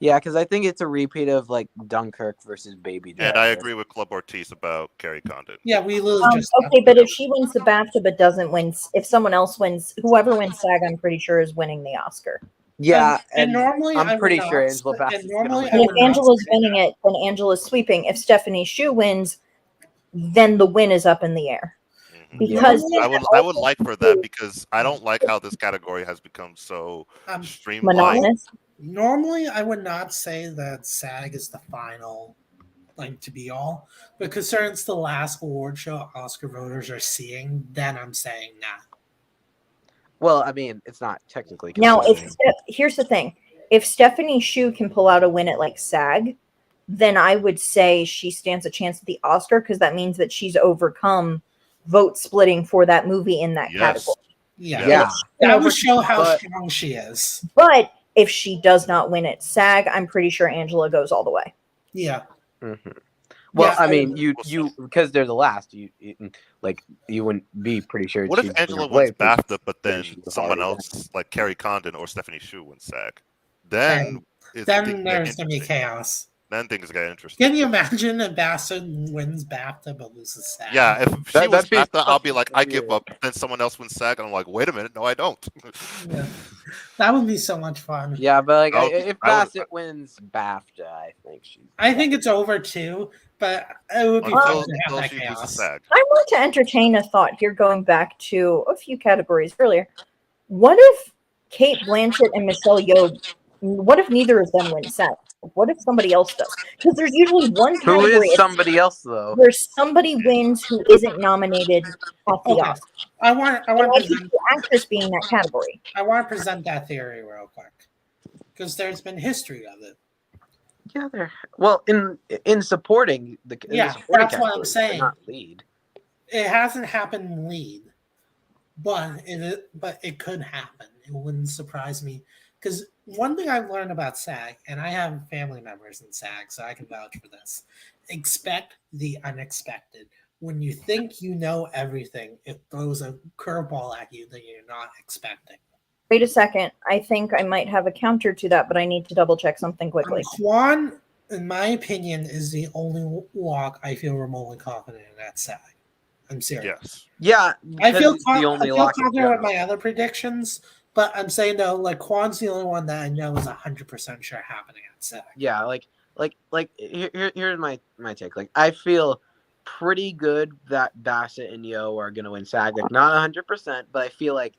Yeah, because I think it's a repeat of like Dunkirk versus Baby Driver. And I agree with Club Ortiz about Carrie Condon. Yeah, we literally just Okay, but if she wins the BAFTA but doesn't win, if someone else wins, whoever wins SAG, I'm pretty sure is winning the Oscar. Yeah, and normally I'm I would pretty not, sure Angela and Bassett's normally gonna I And win. if would not Angela's say winning that. it, then Angela's sweeping. If Stephanie Hsu wins, then the win is up in the air. Mhm. Because I would like for that because I don't like how this category has become so streamlined. monotonous. Normally, I would not say that SAG is the final, like to be all, but considering it's the last award show Oscar voters are seeing, then I'm saying that. Well, I mean, it's not technically. Now, considered. here's the thing: if Stephanie Hsu can pull out a win at like SAG, then I would say she stands a chance at the Oscar because that means that she's overcome vote splitting for that movie in that category. Yeah, that would show how strong she is. But if she does not win at SAG, I'm pretty sure Angela goes all the way. Yeah. Mm-hmm. Well, Yeah, I mean, you because they're the last. You wouldn't be pretty sure. What if Angela wins BAFTA, but then someone else like Carrie Condon or Stephanie Hsu wins SAG? Then there's gonna be chaos. Then things get interesting. Can you imagine if Bassett wins BAFTA but loses SAG? Yeah, if she wins BAFTA, I'll be like, I give up. Then someone else wins SAG, and I'm like, wait a minute, no, I don't. Yeah. That would be so much fun. Yeah, but like, if Bassett wins BAFTA, I think it's over too. But it would be fun to have that chaos. I want to entertain a thought here, going back to a few categories earlier. What if Kate Blanchett and Michelle Yeoh? What if neither of them win SAG? What if somebody else does? Because there's usually one category. Who is somebody else though? Where somebody wins who isn't nominated at the Oscar. I want to present the actress being that category. I want to present that theory real quick because there's been history of it. Yeah, there. Well, in supporting the that's what I'm saying. Not lead. It hasn't happened in lead, but it could happen. It wouldn't surprise me because one thing I've learned about SAG, and I have family members in SAG, so I can vouch for this. Expect the unexpected. When you think you know everything, it throws a curveball at you that you're not expecting. Wait a second. I think I might have a counter to that, but I need to double check something quickly. Kwan, in my opinion, is the only walk I feel remotely confident in at SAG. I'm serious. Yes. Yeah, I feel confident with my other predictions, but I'm saying no. Like Kwan's the only one that I know is 100% sure happening at SAG. Yeah, here's my take. Like, I feel pretty good that Bassett and Yeoh are gonna win SAG. Like, not 100%, but I feel like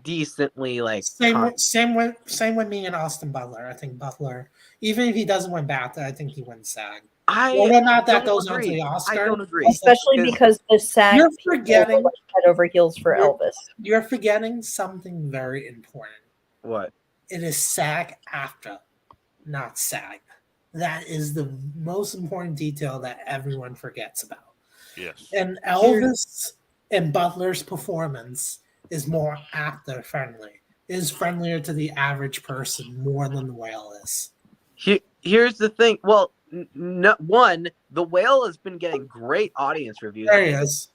decently like. Same with me and Austin Butler. I think Butler, even if he doesn't win BAFTA, I think he wins SAG. Whether or not that goes on to the Oscar, I don't agree, Especially because the SAG You're people forgetting- were head over heels for You're- Elvis. you're forgetting something very important. what? It is SAG-AFTRA, not SAG. That is the most important detail that everyone forgets about. Yes. And Elvis and Butler's performance is more AFTRA friendly. It is friendlier to the average person more than The Whale is. Here's the thing. Well, one, The Whale has been getting great audience reviews. There he is.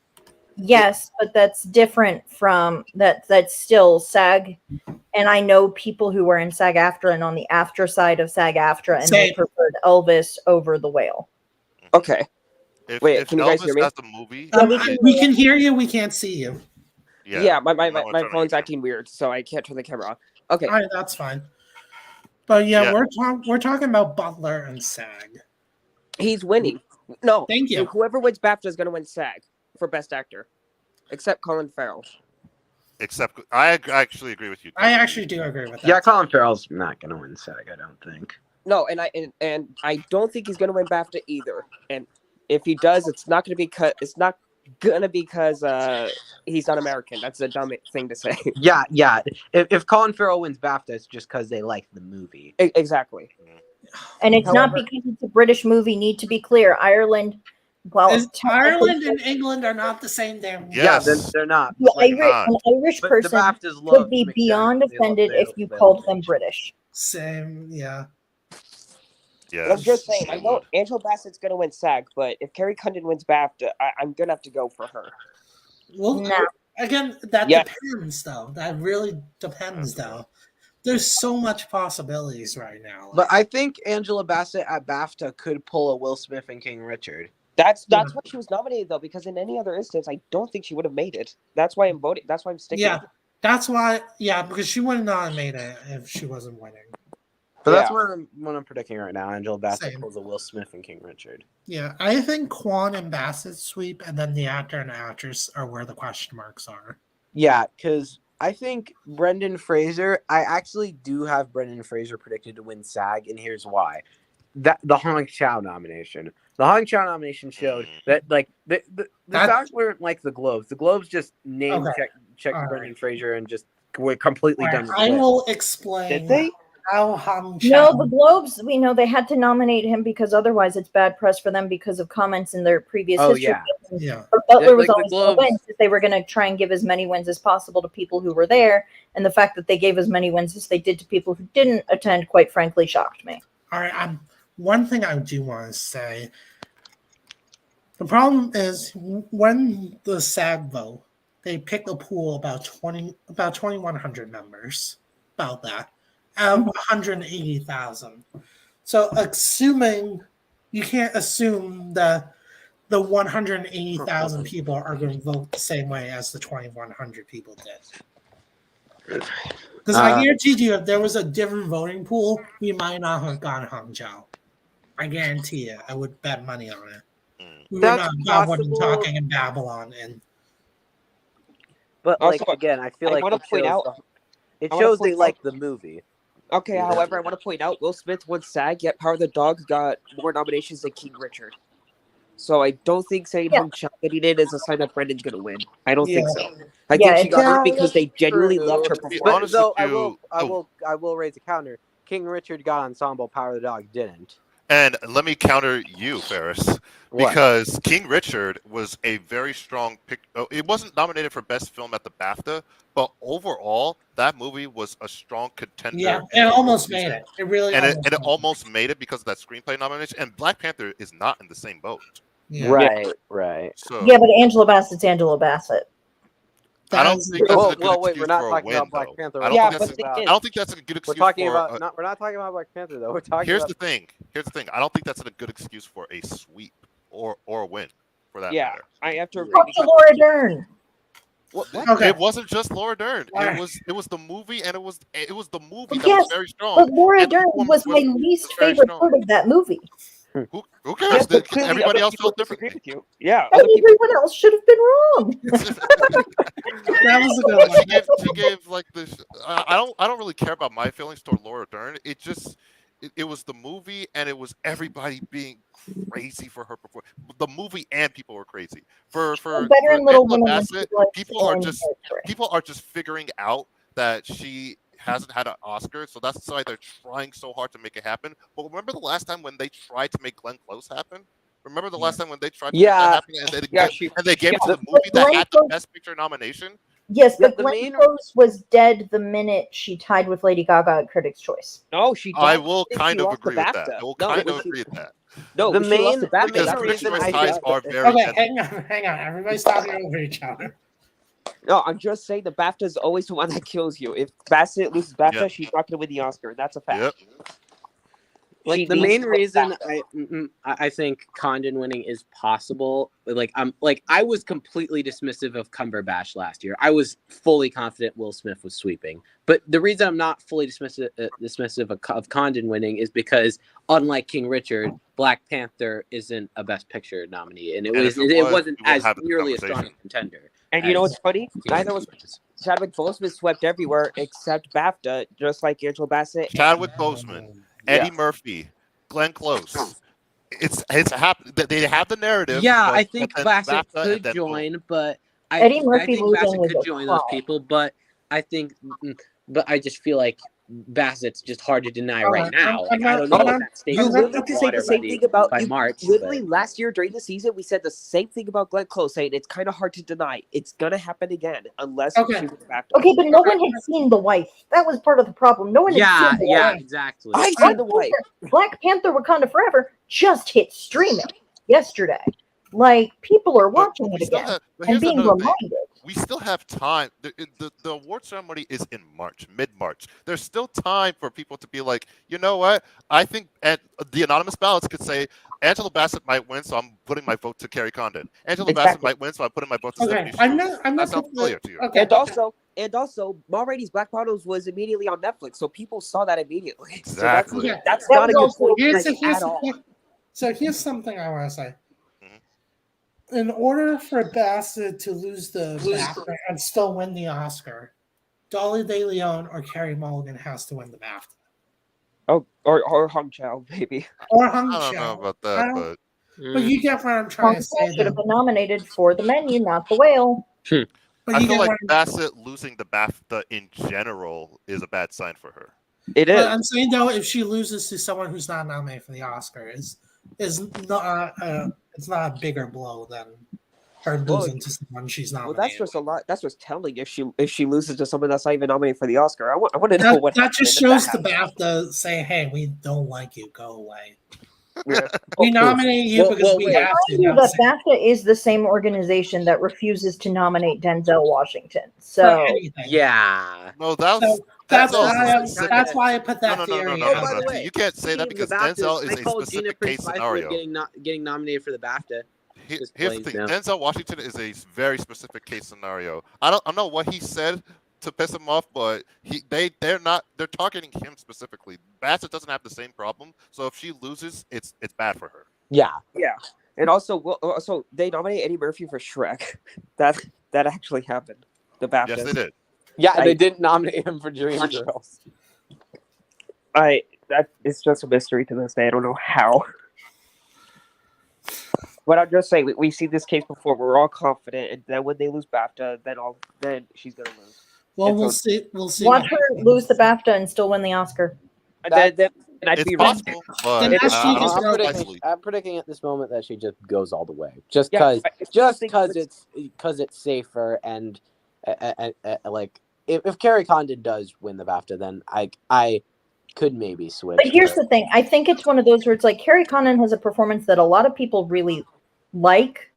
Yes, but that's different from that. That's still SAG, and I know people who were in SAG-AFTRA and on the AFTRA side of SAG-AFTRA, and they Same. preferred Elvis over The Whale. Okay. Wait, If can you guys Elvis hear me? has the movie, We can hear you. We can't see you. Yeah, my I'm not trying to phone's hear acting weird, so I can't turn the camera on. Okay. All right, that's fine. But yeah, Yeah. we're talking about Butler and SAG. He's winning. No. Thank you. Whoever wins BAFTA is going to win SAG for Best Actor, except Colin Farrell. Except I actually agree with you. I actually do agree with that. Yeah, Colin Farrell's not going to win SAG, I don't think. No, and I don't think he's going to win BAFTA either. And if he does, it's not going to be because he's not American. That's a dumb thing to say. Yeah. If Colin Farrell wins BAFTA, it's just because they like the movie. Exactly. And it's not However- because it's a British movie. Need to be clear. Ireland, Ireland and England are not the same damn. Yes. Yeah, they're not. the Like, an Irish but person the BAFTAs could love be McDonald's. beyond They love- offended they if love- you they called love them it. British. Same, yeah. Yes. I'm just saying. I they know would. Angela Bassett's going to win SAG, but if Carrie Condon wins BAFTA, I'm going to have to go for her. Well, No. again, that Yeah. depends, though. That really depends, though. There's so much possibilities right now. But I think Angela Bassett at BAFTA could pull a Will Smith and King Richard. That's Yeah. why she was nominated though, because in any other instance, I don't think she would have made it. That's why I'm voting. That's why I'm sticking. Yeah. with it. That's why, because she wouldn't have made it if she wasn't winning. But that's Yeah. what I'm predicting right now. Angela Bassett Same. pulls a Will Smith and King Richard. Yeah, I think Quan and Bassett sweep, and then the actor and actress are where the question marks are. Yeah, because I think Brendan Fraser. I actually do have Brendan Fraser predicted to win SAG, and here's why: the Hong Chow nomination. The Hong Chow nomination showed that like the SAG weren't like the Globes. The Globes just name checked All Brendan right. Fraser and just were completely done. I with it. will explain Did they? how Hong No, Chow. the Globes, we know they had to nominate him because otherwise it's bad press for them because of comments in their previous Oh, history. yeah. Yeah. But Butler Yeah, was like the always going to Globes- win because they were going to try and give as many wins as possible to people who were there. And the fact that they gave as many wins as they did to people who didn't attend, quite frankly, shocked me. All right. One thing I do want to say. The problem is when the SAG vote, they pick a pool about 2,100 members, about that, out of 180,000. So assuming you can't assume that the 180,000 people are going to vote the same way as the 2,100 people did. Because I guarantee you, if there was a different voting pool, we might not have gone Hong Chow. I guarantee you, I would bet money on it. We would That's not have possible. talking in Babylon and But like Also, again, I feel I like wanna point out- it I wanna shows they point like out- the movie. Okay. Yeah. However, I want to point out Will Smith won SAG, yet Power of the Dog got more nominations than King Richard. So I don't think saying Yeah. Hong Chow that he did is a sign that Brendan's going to win. I don't think Yeah. so. I Yeah, think she got yeah, it because they genuinely true. loved her To be performance. But honest though with I you, will raise a counter. King Richard got ensemble. Power of the Dog didn't. And let me counter you, Faris, What? because King Richard was a very strong pick. It wasn't nominated for Best Film at the BAFTA, but overall, that movie was a strong contender. yeah, in it the almost movies. made it. It really And almost it made almost made it because of that screenplay nomination. And Black Panther is not in the same boat. Yeah. Right. So Yeah, but Angela Bassett's Angela Bassett. I don't That's- think that's Well, a good well, wait, excuse we're not for a talking win, about Black though. Panther. I don't Yeah, think but that's they a- did. I don't think that's a good We're excuse talking for. about we're not talking about Black Panther though. We're talking Here's about the thing. I don't think that's a good excuse for a sweep or a win, for that Yeah, matter. I have to agree. Talk to because- Laura Dern. What? Okay. It wasn't just Laura Dern. Alright. It was the movie, and it was the movie that Yes, was very strong. But Laura And the Dern performance was my least very favorite strong. part of that movie. Who cares? Yes, but clearly Everybody other else people felt disagree differently. with you. Yeah, And other people. everyone else should have been wrong. That was a good one. She gave like this. I don't really care about my feelings toward Laura Dern. It was the movie, and it was everybody being crazy for her performance. The movie and people were crazy for Better in Little Angela Women than Bassett. she was People are in just Hairspray. figuring out that she hasn't had an Oscar, so that's why they're trying so hard to make it happen. But remember the last time when they tried to make Glenn Close happen? Remember the last time when they tried to make that happen, and they gave it to the movie that had the Best Picture nomination? Yes, Yeah, but the Glenn main- Close was dead the minute she tied with Lady Gaga at Critics' Choice. No, she. I died will when kind she of lost the agree with that. BAFTA. I will No, kind when of she- agree with that. No, The when she lost main- the BAFTA. the main that's when Critics' reason Choice I ties think- are very Okay, deadly. hang on. Everybody's talking over each other. No, I'm just saying the BAFTA is always the one that kills you. If Bassett loses BAFTA, Yep. she's not going to win the Oscar, and that's a fact. Yep. Like She the needs main to win reason BAFTA. I think Condon winning is possible. I was completely dismissive of Cumberbatch last year. I was fully confident Will Smith was sweeping. But the reason I'm not fully dismissive of Condon winning is because unlike King Richard, Black Panther isn't a Best Picture nominee, and it wasn't we wouldn't as have this nearly a conversation. strong contender. And you know as what's funny? King Neither was Richard is. Chadwick Boseman swept everywhere except BAFTA, just like Angela Bassett. Chadwick Boseman, Eddie Murphy, Glenn Close. It's happened. They have the narrative. Yeah, but, I think but then Bassett BAFTA, could and then join, boom. but Eddie I Murphy think losing Bassett was could a join those crime. people, but I think, but I just feel like Bassett's just hard to deny Okay, right now. I'm Like, I not- don't know I'm if not- that stake You is literally could say water the same thing about by you. March. Literally, but- last year during the season, we said the same thing about Glenn Close, saying it's kind of hard to deny. It's gonna happen again unless Okay. she wins BAFTA. Okay, but no one had seen The Wife. That was part of the problem. No one Yeah, had seen The yeah, Wife. exactly. I Black seen the wife. Black Panther Wakanda Forever just hit streaming yesterday. Like, people are watching it again But and here's being another thing. reminded. We still have time. The award ceremony is in March, mid-March. There's still time for people to be like, you know what? I think the anonymous ballots could say Angela Bassett might win, so I'm putting my vote to Carrie Condon. Angela Bassett Exactly. might win, so I'm putting my vote to Okay, Stephanie I'm Hsu. not. I'm That not. sounds familiar to you. Okay. And also, Ma Rainey's Black Bottoms was immediately on Netflix, so people saw that immediately. Exactly. Okay. That's That not a was good also- point at all. So here's something I want to say. Mhm. In order for Bassett to lose the BAFTA and still win the Oscar, Dolly De Leon or Carey Mulligan has to win the BAFTA. Oh, or Hong Chow, maybe. Or Hung I don't know Chow. about I that, don't- but But you get what I'm trying Hong to Kong say. should have Though. been nominated for the menu, not the whale. But I you feel get like what I'm, Bassett losing the BAFTA in general is a bad sign for her. It is. but I'm saying though, if she loses to someone who's not nominated for the Oscar, is not it's not a bigger blow than her losing to someone she's Well, nominated. that's just a lot. That's just telling. If she loses to someone that's not even nominated for the Oscar, I want to know what that just happened if shows the happened. BAFTA saying, "Hey, we don't like you. Go away. Yeah. We nominate you because well, we wait. have to." You know That's that BAFTA is the same organization that refuses to nominate Denzel Washington. for So anything. Yeah. No, that's So that's Denzel's why a I, specific- that's why I put that no, theory Oh, out. by the no. way, You can't say that speaking of because the Denzel BAFTAs, is I a called Gina specific Prince case Bythewood scenario. getting nominated for the BAFTA. Just Here's the plain thing: now. Denzel Washington is a very specific case scenario. I don't know what he said to piss him off, but they're targeting him specifically. Bassett doesn't have the same problem, so if she loses, it's bad for her. Yeah. Yeah, and also they nominated Eddie Murphy for Shrek. That actually happened. The BAFTA. Yes, they did. Yeah, and I- they didn't nominate him for Dreamgirls. It's just a mystery to this day. I don't know how. But I'm just saying, we've seen this case before. We're all confident, and then when they lose BAFTA, then she's gonna lose. Well, And we'll so- see. We'll see. watch what her happens. lose the BAFTA and still win the Oscar. Then I'd It's be wrong. possible, but Then that's I don't Chica's know road. precisely. I'm predicting at this moment that she just goes all the way, just Yeah, because I- it's safer and like if Carrie Condon does win the BAFTA, then I could maybe switch. But here's to- the thing. I think it's one of those where it's like Carrie Condon has a performance that a lot of people really like,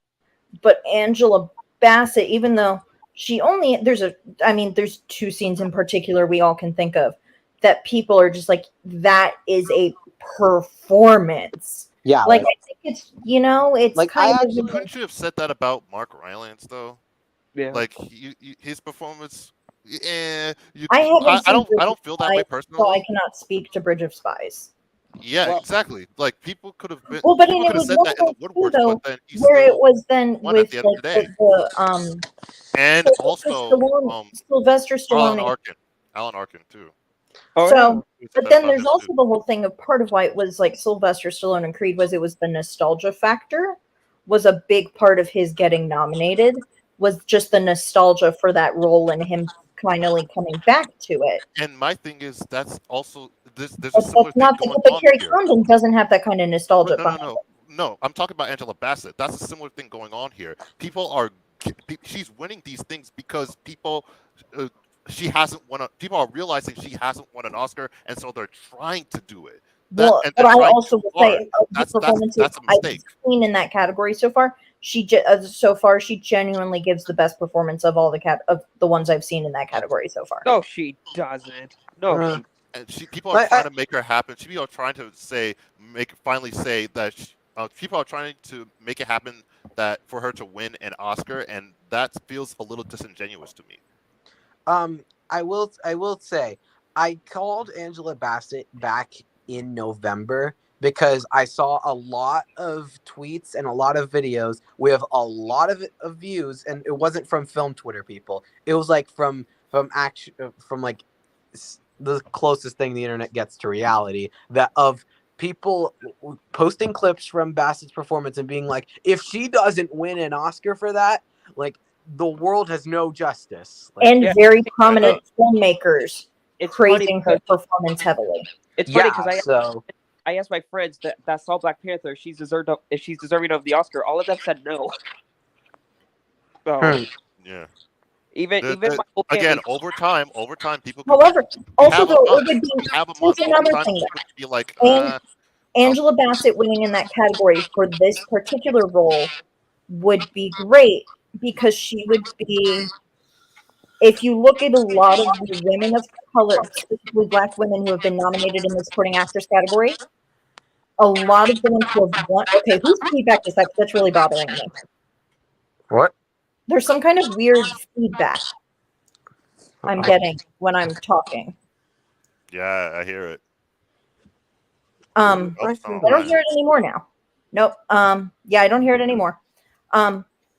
but Angela Bassett, even though she only there's two scenes in particular we all can think of that people are just like, that is a performance. yeah, Like, I think it's it's Like, kind I of actually- Couldn't you have said that about Mark Rylance though? Yeah. Like his performance. I haven't I seen don't Bridge I of don't feel that way Spies, so I personally. cannot speak to Bridge of Spies. Yeah, Well- exactly. Like people could have been. Well, but People it could have was said one that in the thing too, woodworks, though, but then he where it still was then won at with the end of the day. And also, Sylvester Alan Stallone. Arkin too. Oh, So, yeah. We said but that then about there's him, also too. the whole thing of part of why it was like Sylvester Stallone and Creed was it was the nostalgia factor was a big part of his getting nominated was just the nostalgia for that role and him finally coming back to it. And my thing is that's also there's a But similar that's thing not going but on Carrie here. Condon doesn't have that kind of nostalgia No, behind it. no. I'm talking about Angela Bassett. That's a similar thing going on here. People are she's winning these things because people she hasn't won a people are realizing she hasn't won an Oscar, and so they're trying to do it. Well, And but they're I trying also too would say hard. of the performances That's a I've mistake. seen in that category so far, she genuinely gives the best performance of all of the ones I've seen in that category so far. No, she doesn't. No, Uh, she. And people are trying to make her happen. People are trying to finally say that people are trying to make it happen that for her to win an Oscar, and that feels a little disingenuous to me. I will say I called Angela Bassett back in November because I saw a lot of tweets and a lot of videos with a lot of views, and it wasn't from film Twitter people. It was like from like the closest thing the internet gets to reality, that of people posting clips from Bassett's performance and being like, if she doesn't win an Oscar for that, like, the world has no justice. Like, And Yeah. very prominent filmmakers It's funny praising her because performance heavily. it's funny yeah, because so I asked my friends that saw Black Panther if she's deserving of the Oscar. All of them said no. So Yeah. even my whole Again, family. over time, people. However, also have a though, it month. would be We have a here's month. Over another time, thing. people could be like, And Angela Bassett winning in that category for this particular role would be great because she would be. If you look at a lot of the women of color, specifically Black women who have been nominated in the supporting actress category, a lot of the ones who have won. Okay, who's feedback is that? That's really bothering me. what? There's some kind of weird feedback I'm getting when I'm talking. yeah, I hear it. I don't hear it anymore now. Nope. Yeah, I don't hear it anymore.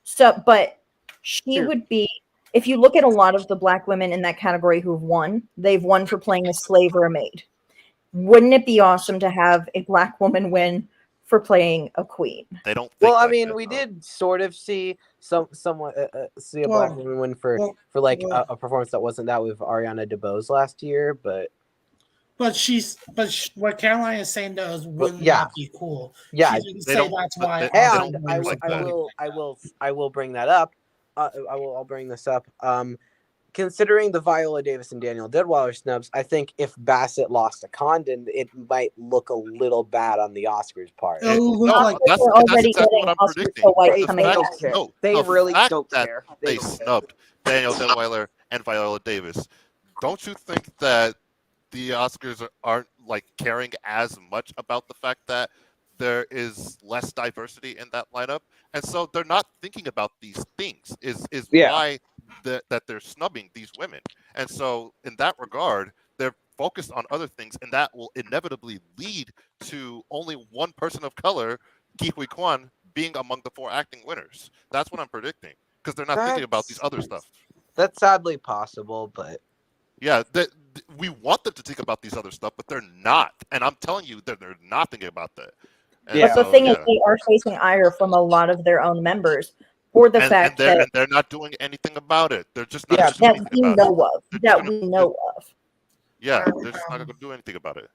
So, but she would be, if you look at a lot of the Black women in that category who've won, they've won for playing a slave or a maid. Wouldn't it be awesome to have a Black woman win for playing a queen? They don't. Well, I mean, we did sort of see someone see a Black woman win for like a performance that wasn't that with Ariana DeBose last year, but what Caroline is saying though is wouldn't yeah. that be cool? Yeah, she didn't they say don't- that's but why. they- and don't I like that. will bring that up. I'll bring this up. Considering the Viola Davis and Daniel Deadwyler snubs, I think if Bassett lost to Condon, it might look a little bad on the Oscars part. It'll look No, like that's already exactly what getting I'm Oscar predicting. so white The coming fact- back. no, They the really fact don't that care. They don't care. snubbed Daniel Deadwyler and Viola Davis. Don't you think that the Oscars aren't like caring as much about the fact that there is less diversity in that lineup, and so they're not thinking about these things? Is Yeah. why that they're snubbing these women, and so in that regard, they're focused on other things, and that will inevitably lead to only one person of color, Ki Hui Kwan, being among the 4 acting winners. That's what I'm predicting, because they're not thinking about these other stuff. That's sadly possible, but Yeah, we want them to think about these other stuff, but they're not. And I'm telling you, they're not thinking about that. And But the so, thing is, yeah. they are facing ire from a lot of their own members for the fact that they're not doing anything about it. They're just not Yeah, doing that anything we about it. know of. They're just That gonna- we know of. Yeah, they're just not going to do anything about it.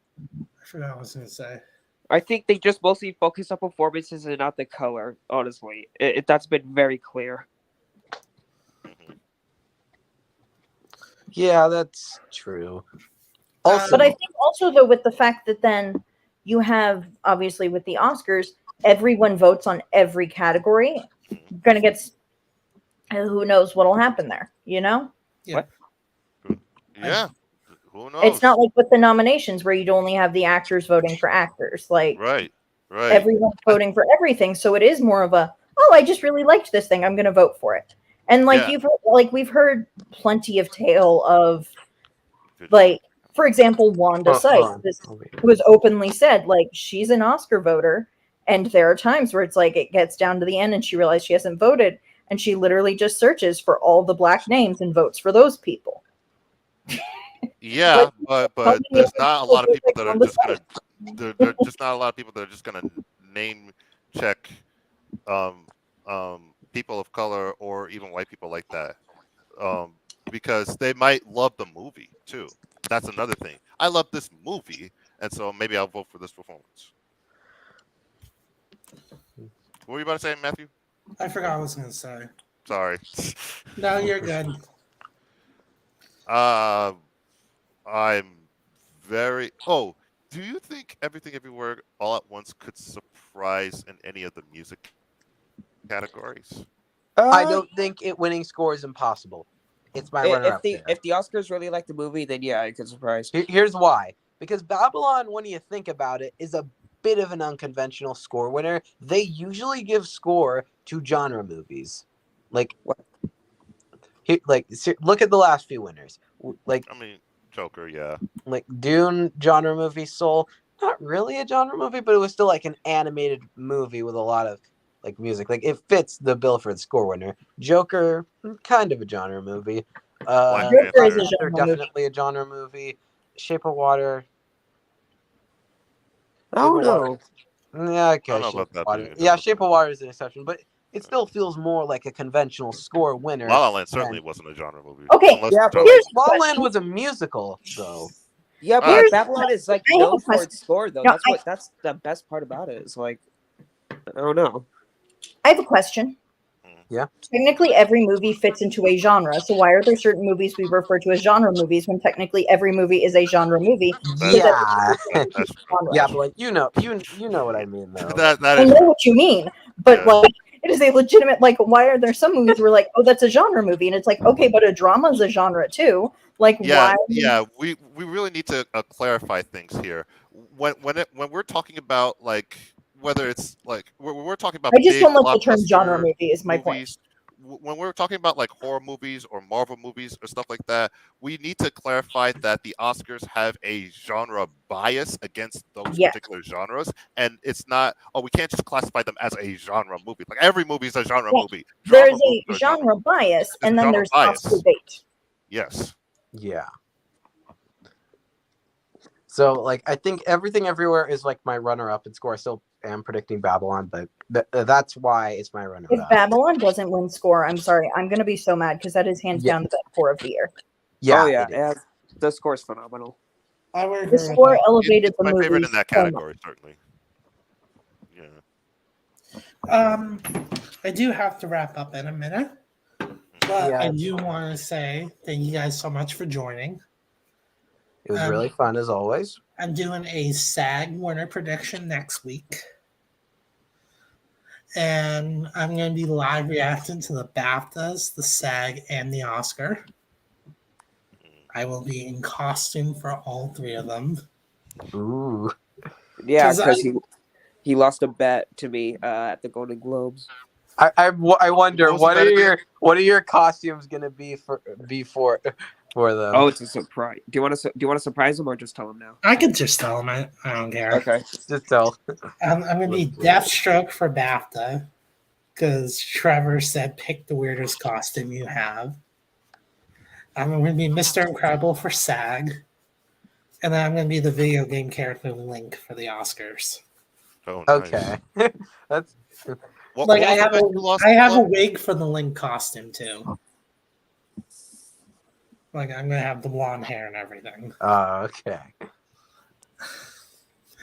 I forgot what I was going to say. I think they just mostly focus on performances and not the color. Honestly, that's been very clear. Mhm. yeah, that's true. Also, But I think also though with the fact that then you have obviously with the Oscars, everyone votes on every category. You're gonna get who knows what'll happen there, you know? Yeah. Yeah, who knows? It's not like with the nominations where you'd only have the actors voting for actors. Like right. everyone's voting for everything. So it is more of a, oh, I just really liked this thing. I'm gonna vote for it. And like Yeah. we've heard plenty of tale of like For example, Wanda Hold Sykes, on. this was openly said, like, she's an Oscar voter, and there are times where it's like it gets down to the end and she realizes she hasn't voted, and she literally just searches for all the black names and votes for those people. Yeah, but many there's of not a those lot of people people that are on the just gonna. There's just not a lot of people that are just gonna name check people of color or even white people like that, because they might love the movie too. That's another thing. I love this movie, and so maybe I'll vote for this performance. What were you about to say, Matthew? I forgot what I was going to say. Sorry. No, you're good. I'm very. Oh, do you think Everything Everywhere All at Once could surprise in any of the music categories? I don't think it winning score is impossible. It's my runner-up there. If the Oscars really like the movie, then yeah, it could surprise. Here's why. Because Babylon, when you think about it, is a bit of an unconventional score winner. They usually give score to genre movies. Like, What? Look at the last few winners. Like, I mean, Joker, yeah. like Dune, genre movie. Soul, not really a genre movie, but it was still like an animated movie with a lot of like music. Like, it fits the bill for the score winner. Joker, kind of a genre movie. Black Joker is Panther. a genre movie. Definitely a genre movie. Shape of Water. Oh Shape of Water. no. Yeah, okay. I don't know Shape about of that Water. being a Yeah, genre Shape of movie. Water is an exception, but it still feels more like a conventional score winner. La La Land certainly than- wasn't a genre movie. Okay, Unless yeah, it's but genre. here's La the La Land question. was a musical, though. Yeah, but Here's- Babylon is like I have a known for question. its score though. No, That's the best part about it. Is like, I don't know. I have a question. Yeah. Technically, every movie fits into a genre. So why are there certain movies we refer to as genre movies when technically every movie is a genre movie? That's- Yeah. That's true. Genre. Yeah, but like you know what I mean, though. That I is know true. what you mean, but Yeah. like it is a legitimate like. Why are there some movies where like, oh, that's a genre movie, and it's like, okay, but a drama is a genre too. Like, Yeah, why? yeah. We really need to clarify things here. When we're talking about like whether it's like when we're talking about I just big don't like the term genre blockbuster movie. Is my point. movies, when we're talking about like horror movies or Marvel movies or stuff like that, we need to clarify that the Oscars have a genre bias against those Yes. particular genres, and it's not. Oh, we can't just classify them as a genre movie. Like every movie is a genre Yeah. movie. There Drama is movies a are genre bias, There's and then genre there's bias. Oscar bait. Yes. Yeah. So like I think Everything Everywhere is like my runner-up in score. I still am predicting Babylon, but that's why it's my If runner-up. Babylon doesn't win score, I'm sorry, I'm gonna be so mad because that is hands Yeah. down the best score of the year. Yeah, Oh yeah, it is. the score's phenomenal. I would agree The with score that. elevated It's the my movie. favorite in that so much. category, certainly. Yeah. I do have to wrap up in a minute, but Yeah, I it's do fine. want to say thank you guys so much for joining. It was really fun as always. I'm doing a SAG winner prediction next week. And I'm going to be live reacting to the BAFTAs, the SAG, and the Oscar. I will be in costume for all three of them. Ooh. Yeah, 'Cause because he lost a bet to me at the Golden Globes. I wonder What was what the bet are your costumes gonna be for them? Oh, it's a surprise. Do you want to surprise him or just tell him now? I could just tell them I don't care. Okay. Just tell. I'm going to be Deathstroke for BAFTA because Trevor said pick the weirdest costume you have. I'm going to be Mr. Incredible for SAG. And then I'm going to be the video game character Link for the Oscars. Oh, nice. Okay. That's What, Like what I was the have bet you lost, I have a Flo? wig for the Link costume too. Like I'm gonna have the blonde hair and everything. okay.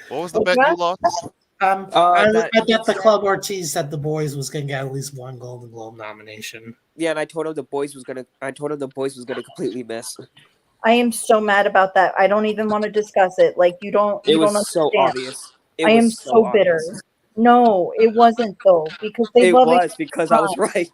What was the bet you lost? I that bet he the said- Club Ortiz that the boys was gonna get at least one Golden Globe nomination. Yeah, and I told him the boys was gonna completely miss. I am so mad about that. I don't even want to discuss it. Like you don't. It You don't was so understand. obvious. I am so bitter. obvious. No, it wasn't though because they It love was because I was Prime, right.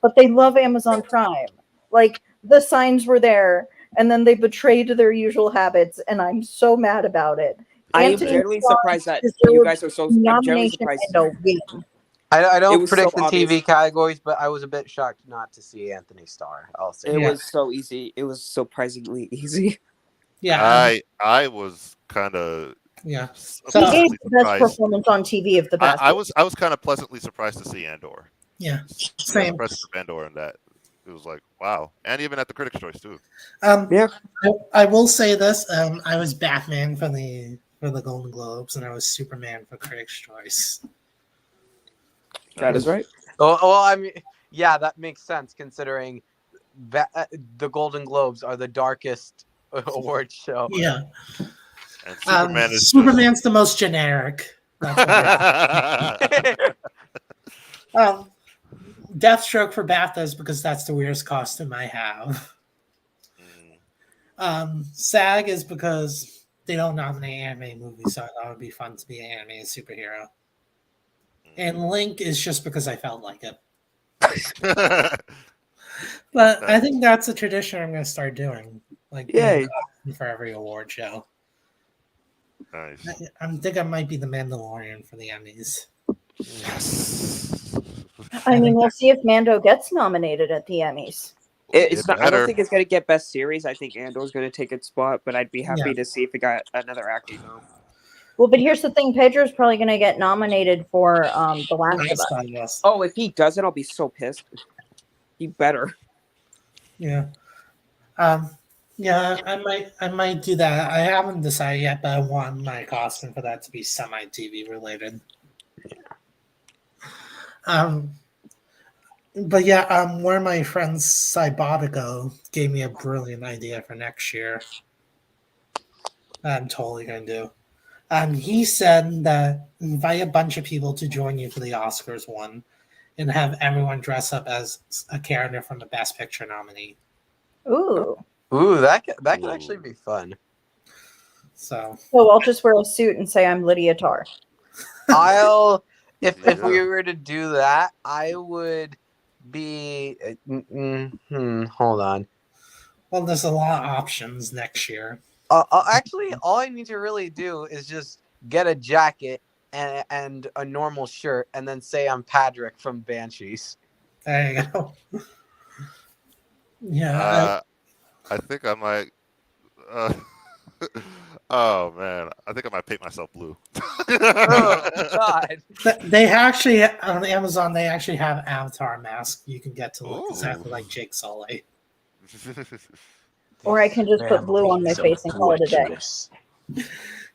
but they love Amazon Prime. Like the signs were there, and then they betrayed their usual habits, and I'm so mad about it. I am Anthony generally Starr surprised that deserved you guys are so. I'm generally nomination surprised. and a win. I It don't was predict so the TV obvious. categories, but I was a bit shocked not to see Anthony Starr. I'll say. It Yeah. was so easy. It was surprisingly easy. Yeah, I was kind of yeah. He So gave pleasantly the best surprised. performance on TV of the best. I was kind of pleasantly surprised to see Andor. yeah, Yeah, the same. presence of Andor in that. It was like, wow. And even at the Critics' Choice, too. Yeah. I will say this. I was Batman for the Golden Globes, and I was Superman for Critics' Choice. That is right. Well, I mean, yeah, that makes sense considering the Golden Globes are the darkest award show. Yeah, And Superman is Superman's the most generic. That's why. Deathstroke for BAFTAs because that's the weirdest costume I have. SAG is because they don't nominate anime movies, so I thought it would be fun to be an animated superhero. And Link is just because I felt like it. But I think that's a tradition I'm going to start doing. Like, Yay. for every award show. Nice. I think I might be the Mandalorian for the Emmys. Yes. I mean, we'll see if Mando gets nominated at the Emmys. It's not. I better. don't think it's going to get best series. I think Andor's going to take its spot, but I'd be happy Yeah. to see if it got another acting nom. Well, but here's the thing: Pedro's probably going to get nominated for The Last of Us. Yes. Oh, if he doesn't, I'll be so pissed. He better. Yeah. Yeah, I might do that. I haven't decided yet, but I want my costume for that to be semi-TV related. But yeah, one of my friends, Cybotico, gave me a brilliant idea for next year. I'm totally gonna do. He said that invite a bunch of people to join you for the Oscars one, and have everyone dress up as a character from the Best Picture nominee. Ooh. Ooh, that could actually be fun. So I'll just wear a suit and say I'm Lydia Tarr. If we were to do that, I would be. Hold on. well, there's a lot of options next year. Actually, all I need to really do is just get a jacket and a normal shirt, and then say I'm Patrick from Banshees. There you go. Yeah. I think I might. Oh man, I think I might paint myself blue. Oh God! They actually on Amazon. They actually have avatar masks you can get to look exactly like Jake Sully. Or I can just put blue on my face and call it a day.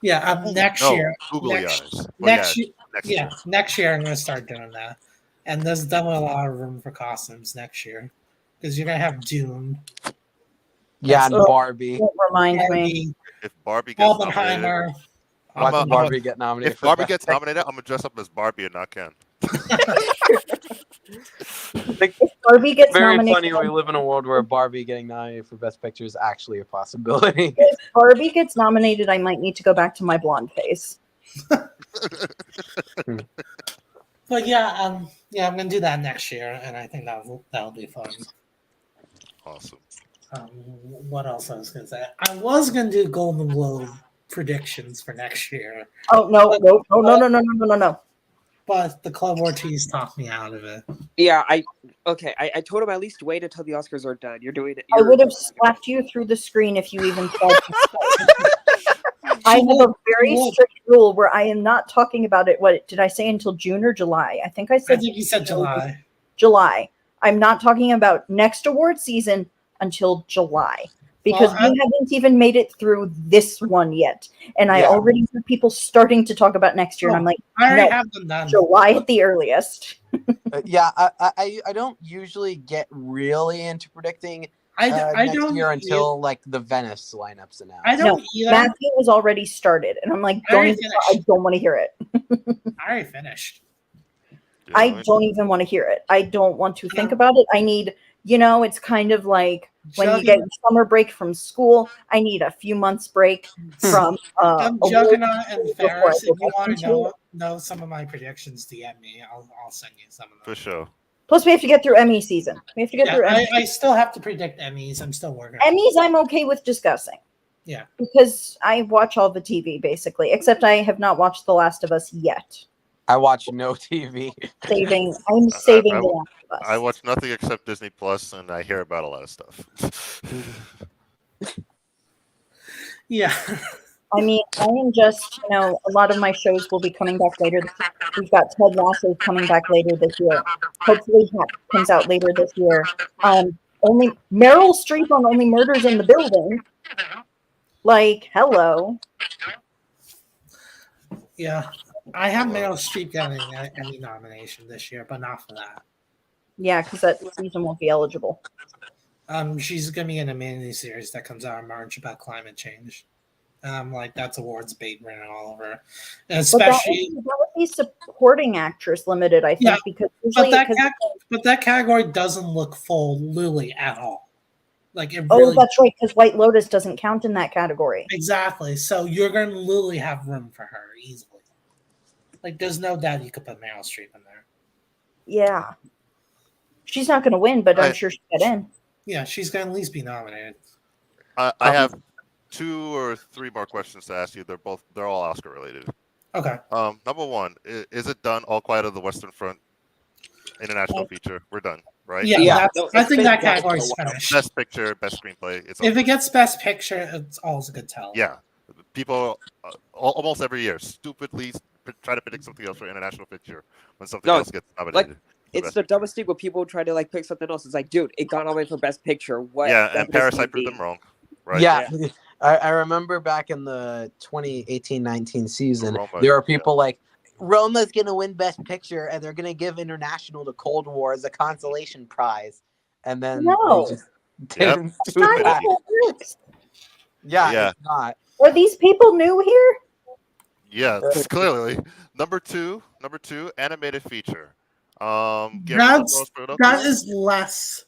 Yeah. Next No, year. googly next, eyes. Next year. Next Yeah. year. Next year I'm going to start doing that, and there's definitely a lot of room for costumes next year because you're going to have Dune. Yeah, and Barbie. Don't remind me. Barbie, If Barbie gets Oppenheimer. Watch Barbie get nominated. If for Barbie Best gets Picture. nominated, I'm gonna dress up as Barbie and not Ken. If Barbie gets Very nominated, funny. We live in a world where Barbie getting nominated for Best Picture is actually a possibility. if Barbie gets nominated, I might need to go back to my blonde face. But yeah, I'm going to do that next year, and I think that'll be fun. Awesome. What else I was going to say? I was going to do Golden Globe predictions for next year, Oh no! but the Club Ortiz talked me out of it. Yeah, I told him at least wait until the Oscars are done. You're doing it. I would have slapped you through the screen if you even tried to. I have a very strict rule where I am not talking about it. What did I say until June or July? I think I I said think you said July. July. I'm not talking about next award season until July because Well, we haven't even made it through this one yet, and I Yeah. already hear people starting to talk about next year, and I'm like, I already no, have them done. July at the earliest. Yeah, I don't usually get really into predicting I next don't year until like the Venice lineups announced. I don't either. Matthew was already started, and I'm like, I already I don't want to hear it. I already finished. I don't even want to hear it. I don't want to think about it. I need, it's kind of like when you get summer break from school. I need a few months break from Juggernaut and before I Faris. go If you back want into to know some of my predictions, DM me. I'll send you some of them. For sure. Plus, we have to get through Emmy season. We have to get Yeah, through Emmy. I still have to predict Emmys. I'm still working on it. Emmys, I'm okay with discussing. Yeah. Because I watch all the TV, basically, except I have not watched The Last of Us yet. I watch no TV. I'm saving The Last of Us. I watch nothing except Disney Plus, and I hear about a lot of stuff. Yeah. I mean, I am just, a lot of my shows will be coming back later. We've got Ted Lasso coming back later this year. Hopefully, that comes out later this year. Only Meryl Streep on Only Murders in the Building. Like, hello. Yeah. I have Meryl Streep getting an Emmy nomination this year, but not for that. Yeah, because that season won't be eligible. She's gonna be in a mini series that comes out in March about climate change. Like that's awards bait written all over, and But especially that would be supporting actress limited, I think, Yeah, because but usually. that category doesn't look full Lily at all. Like it Oh, really that's right, because White Lotus doesn't count in that category. exactly. So you're gonna literally have room for her easily. Like there's no doubt you could put Meryl Streep in there. Yeah. She's not going to win, but I'm sure she'll get in. Yeah, she's gonna at least be nominated. I have 2 or 3 more questions to ask you. They're all Oscar related. Okay. Number 1, is it done? All Quiet on the Western Front, international feature. We're done, right? Yeah, no, I it's think been that done category's for a while. finished. Best picture, best screenplay. It's If it gets best picture, it's always a good tell. yeah, people almost every year stupidly try to predict something else for international picture when something else gets nominated. It's the dumbest thing when people try to like pick something else. It's like, dude, it got nominated for best picture. What? Yeah, and Parasite proved them wrong. Right? Yeah. I remember back in the 2018-19 season, Roma, there were people like, Roma's going to win Best Picture, and they're going to give International to Cold War as a consolation prize. And then No. they just didn't do that. Yeah, it's not. Are these people new here? Yeah, clearly. Number two, animated feature. That is less.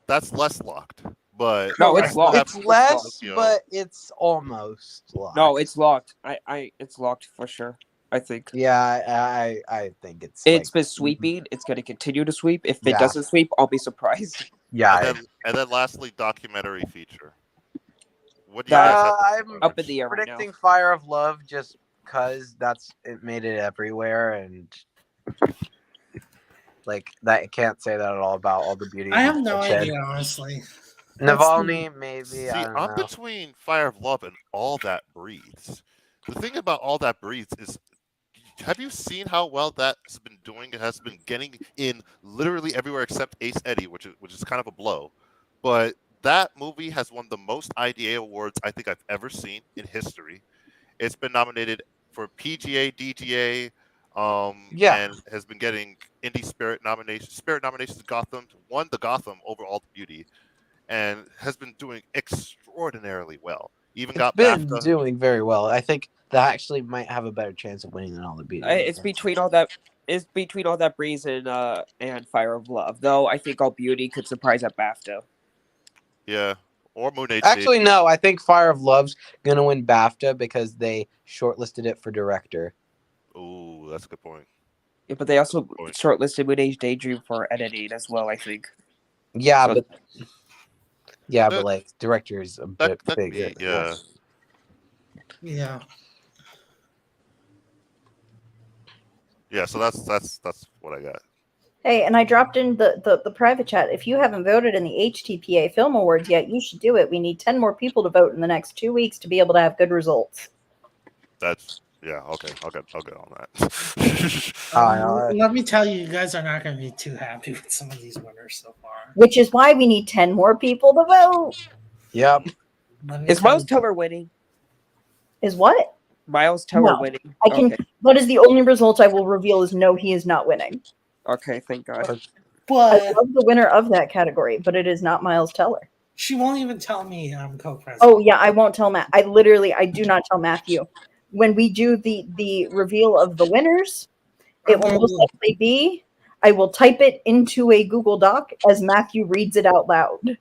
That's less locked, but No, it's locked. It's less, but it's almost locked. No, it's locked. It's locked for sure. I think. Yeah, I think it's. It's been sweeping. It's going to continue to sweep. If it doesn't sweep, I'll be surprised. Yeah. And then lastly, documentary feature. What do you guys have? I'm up in the air right predicting now. Fire of Love just because it made it everywhere, and like that. I can't say that at all about all the beauty. I have no idea, honestly. Navalny, maybe. See, I don't I'm know. between Fire of Love and All That Breathes. The thing about All That Breathes is, have you seen how well that's been doing? It has been getting in literally everywhere except Ace Eddie, which is kind of a blow. But that movie has won the most IDA awards I think I've ever seen in history. It's been nominated for PGA, DGA, and has been getting Indie Spirit nominations. Gotham won the Gotham over All the Beauty, and has been doing extraordinarily well. Even got BAFTA. Doing very well. I think that actually might have a better chance of winning than All the Beauty. It's between all that. It's between All That Breeze and Fire of Love. Though I think All Beauty could surprise at BAFTA. Yeah, or Moon HD. Actually, no. I think Fire of Love's gonna win BAFTA because they shortlisted it for director. Ooh, that's a good point. Yeah, but they also shortlisted Moon Age Daydream for editing as well. I think. Yeah, So- but like director is a bit bigger. Yeah. Yeah. Yeah, so that's what I got. Hey, and I dropped in the private chat. If you haven't voted in the HTPA Film Awards yet, you should do it. We need 10 more people to vote in the next 2 weeks to be able to have good results. That's okay. I'll get on that. Let me tell you, you guys are not going to be too happy with some of these winners so far. Which is why we need 10 more people to vote. Yep. Is Miles Teller winning? Is what? Miles Teller No. winning. I can. Okay. That is the only result I will reveal. Is no, he is not winning. Okay, thank God. I But love the winner of that category, but it is not Miles Teller. she won't even tell me I'm co-president. Oh yeah, I won't tell Matt. I do not tell Matthew. When we do the reveal of the winners, it will most likely be, I will type it into a Google Doc as Matthew reads it out loud.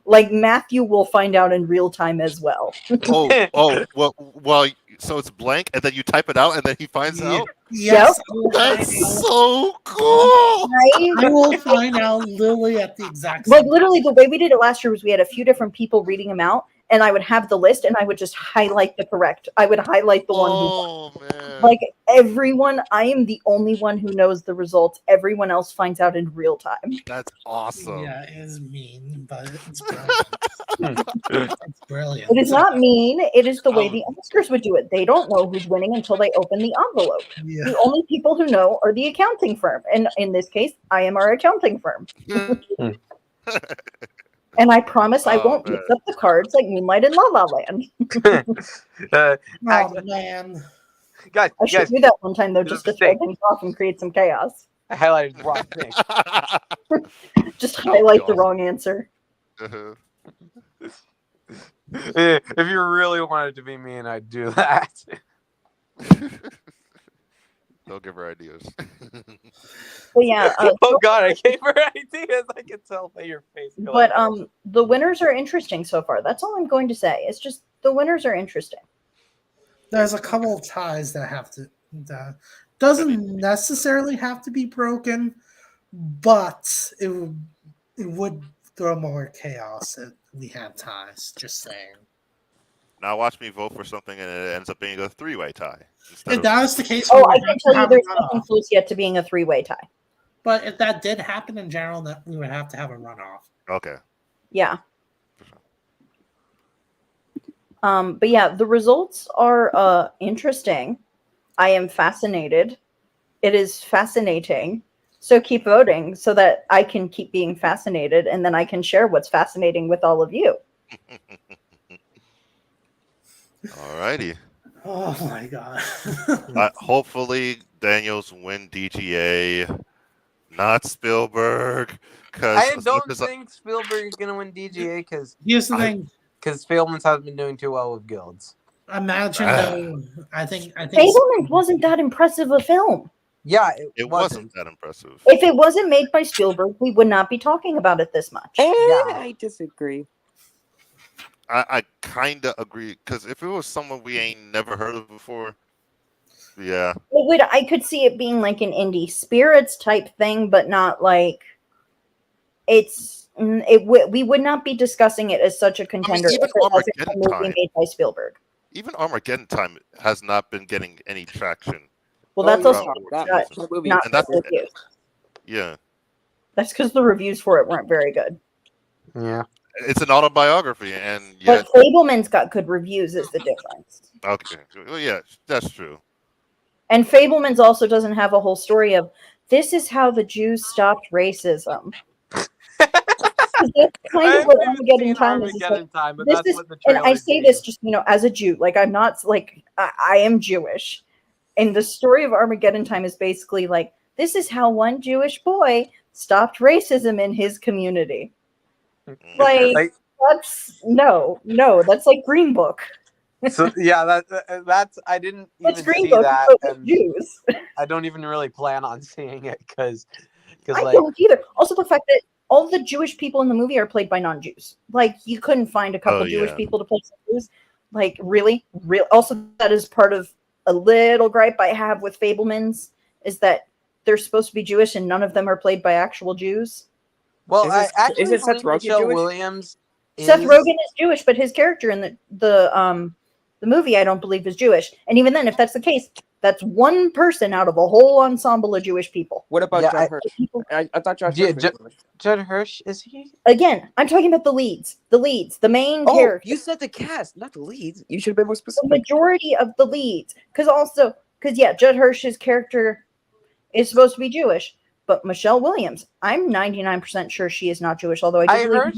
Like Matthew will find out in real time as well. well, so it's blank, and then you type it out, and then he finds out. Yes, That's so cool. Right? I will find out literally at the exact Like same literally, the way we did it last year was we had a few different people reading them out, and I would have the list, and I would just highlight the correct. I would highlight the one who won. Oh man. Like everyone, I am the only one who knows the results. Everyone else finds out in real time. That's awesome. Yeah, it is mean, but it's brilliant. It's brilliant. It is not mean. It is the way Um, the Oscars would do it. They don't know who's winning until they open the envelope. Yeah. The only people who know are the accounting firm. And in this case, I am our accounting firm. And I promise I Oh, won't man. mix up the cards like Moonlight and La La Land. uh, Oh actually, man. guys, I should guys, do that one time, though, There's just a to throw mistake. things off and create some chaos. I highlighted the wrong thing. Just That would be highlight the awesome. wrong answer. Uh-huh. If you really wanted to be mean, I'd do that. Don't give her ideas. But yeah, Oh God, I gave her ideas. I can tell by your face. You're but like, the winners are interesting so far. That's all I'm going to say. It's just the winners are interesting. There's a couple of ties that have to that doesn't necessarily have to be broken, but it would throw more chaos if we had ties. Just saying. Now watch me vote for something and it ends up being a three-way tie. instead If of- that was the case, Oh, we I would can have to tell you have there's a nothing runoff. close yet to being a three-way tie. But if that did happen in general, that we would have to have a runoff. Okay. Yeah. For sure. But yeah, the results are interesting. I am fascinated. It is fascinating. So keep voting so that I can keep being fascinated, and then I can share what's fascinating with all of you. Alrighty. Oh my god. Hopefully Daniels win DGA, not Spielberg. I Because don't think Spielberg is gonna win DGA because Here's the thing. Fablemans hasn't been doing too well with guilds. Imagine though. I think Fablemans wasn't that impressive a film. Yeah, it wasn't that impressive. If it wasn't made by Spielberg, we would not be talking about it this much. I disagree. I kind of agree because if it was someone we ain't never heard of before, yeah, I could see it being like an indie spirits type thing, but not like we would not be discussing it as such a contender even if it wasn't a Armageddon movie Time. made by Spielberg. even Armageddon Time has not been getting any traction. Well, that's yeah, also that movie. not And that's- good reviews. Yeah, That's because the reviews for it weren't very good. Yeah. it's an autobiography, and But yet Fableman's got good reviews is the difference. okay, well, yeah, that's true. And Fableman's also doesn't have a whole story of this is how the Jews stopped racism. That's kind of what Armageddon Time is. It's like, Armageddon Time, but this that's is, what the and I trailer say this just as a Jew, like I'm not like I am Jewish, and the story of Armageddon Time is basically like this is how one Jewish boy stopped racism in his community. Like that's that's like Green Book. So yeah, that's I didn't That's even Green see Book that, but with and Jews. I don't even really plan on seeing it because I like don't either. Also, the fact that all the Jewish people in the movie are played by non-Jews. Like you couldn't find a couple Oh, Jewish yeah. people to play some Jews. Like really. Also, that is part of a little gripe I have with Fablemans is that they're supposed to be Jewish and none of them are played by actual Jews. well, Is I it- actually is it Seth believe Rogen Michelle Jewish? Williams. Seth is- Rogen is Jewish, but his character in the movie I don't believe is Jewish. And even then, if that's the case, that's one person out of a whole ensemble of Jewish people. What about Yeah, Judd Hirsch? I thought Josh Yeah, Hirsch was Jewish. Judd Hirsch, is he? Again, I'm talking about the leads, the main Oh, character. you said the cast, not the leads. You should have been more The specific. majority of the leads, because Judd Hirsch's character is supposed to be Jewish, but Michelle Williams, I'm 99% sure she is not Jewish. Although I do believe heard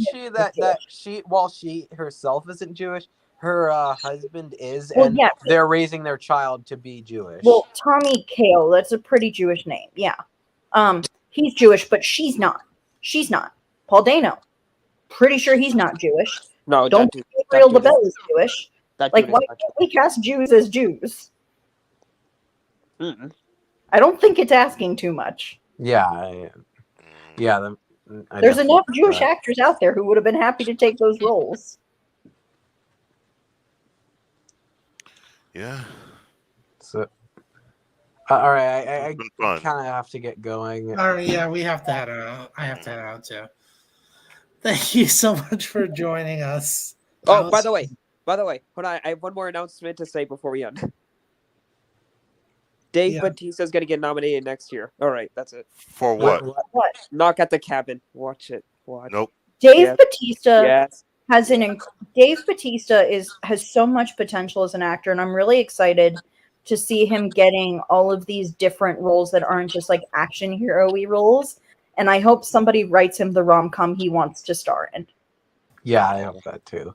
she herself isn't Jewish, her husband is, Well, and yeah. they're raising their child to be Jewish. Well, Tommy Kail, that's a pretty Jewish name. Yeah, he's Jewish, but she's not. She's not. Paul Dano, pretty sure he's not Jewish. No, Don't that think Gabriel dude is- LaBelle is Jewish. that Like, dude why is not can't we cast Jews as Jews? Mm-mm. I don't think it's asking too much. yeah. Mm, There's enough Jewish actors out there who would have been happy to take those roles. yeah, So, all right, I it's been fun. kind of have to get going. All right, yeah, we have to head out. I have to head out too. Thank you so much for joining us Oh, by the way, hold on. I have one more announcement to say before we end. Dave Yeah. Bautista's gonna get nominated next year. All right, that's it. For what? What? Knock at the Cabin. Watch it. Watch. Nope. Dave Yes. Bautista Yes. has Dave Bautista has so much potential as an actor, and I'm really excited to see him getting all of these different roles that aren't just like action hero-y roles. And I hope somebody writes him the rom-com he wants to star in. Yeah, I hope that too.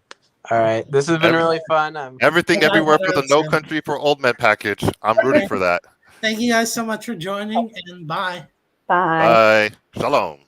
All right, this has been really fun. Everything Yeah, everywhere for the that's No it. Country for Old Men package. I'm rooting for that. Thank you guys so much for joining, and bye. Bye. Bye. Shalom.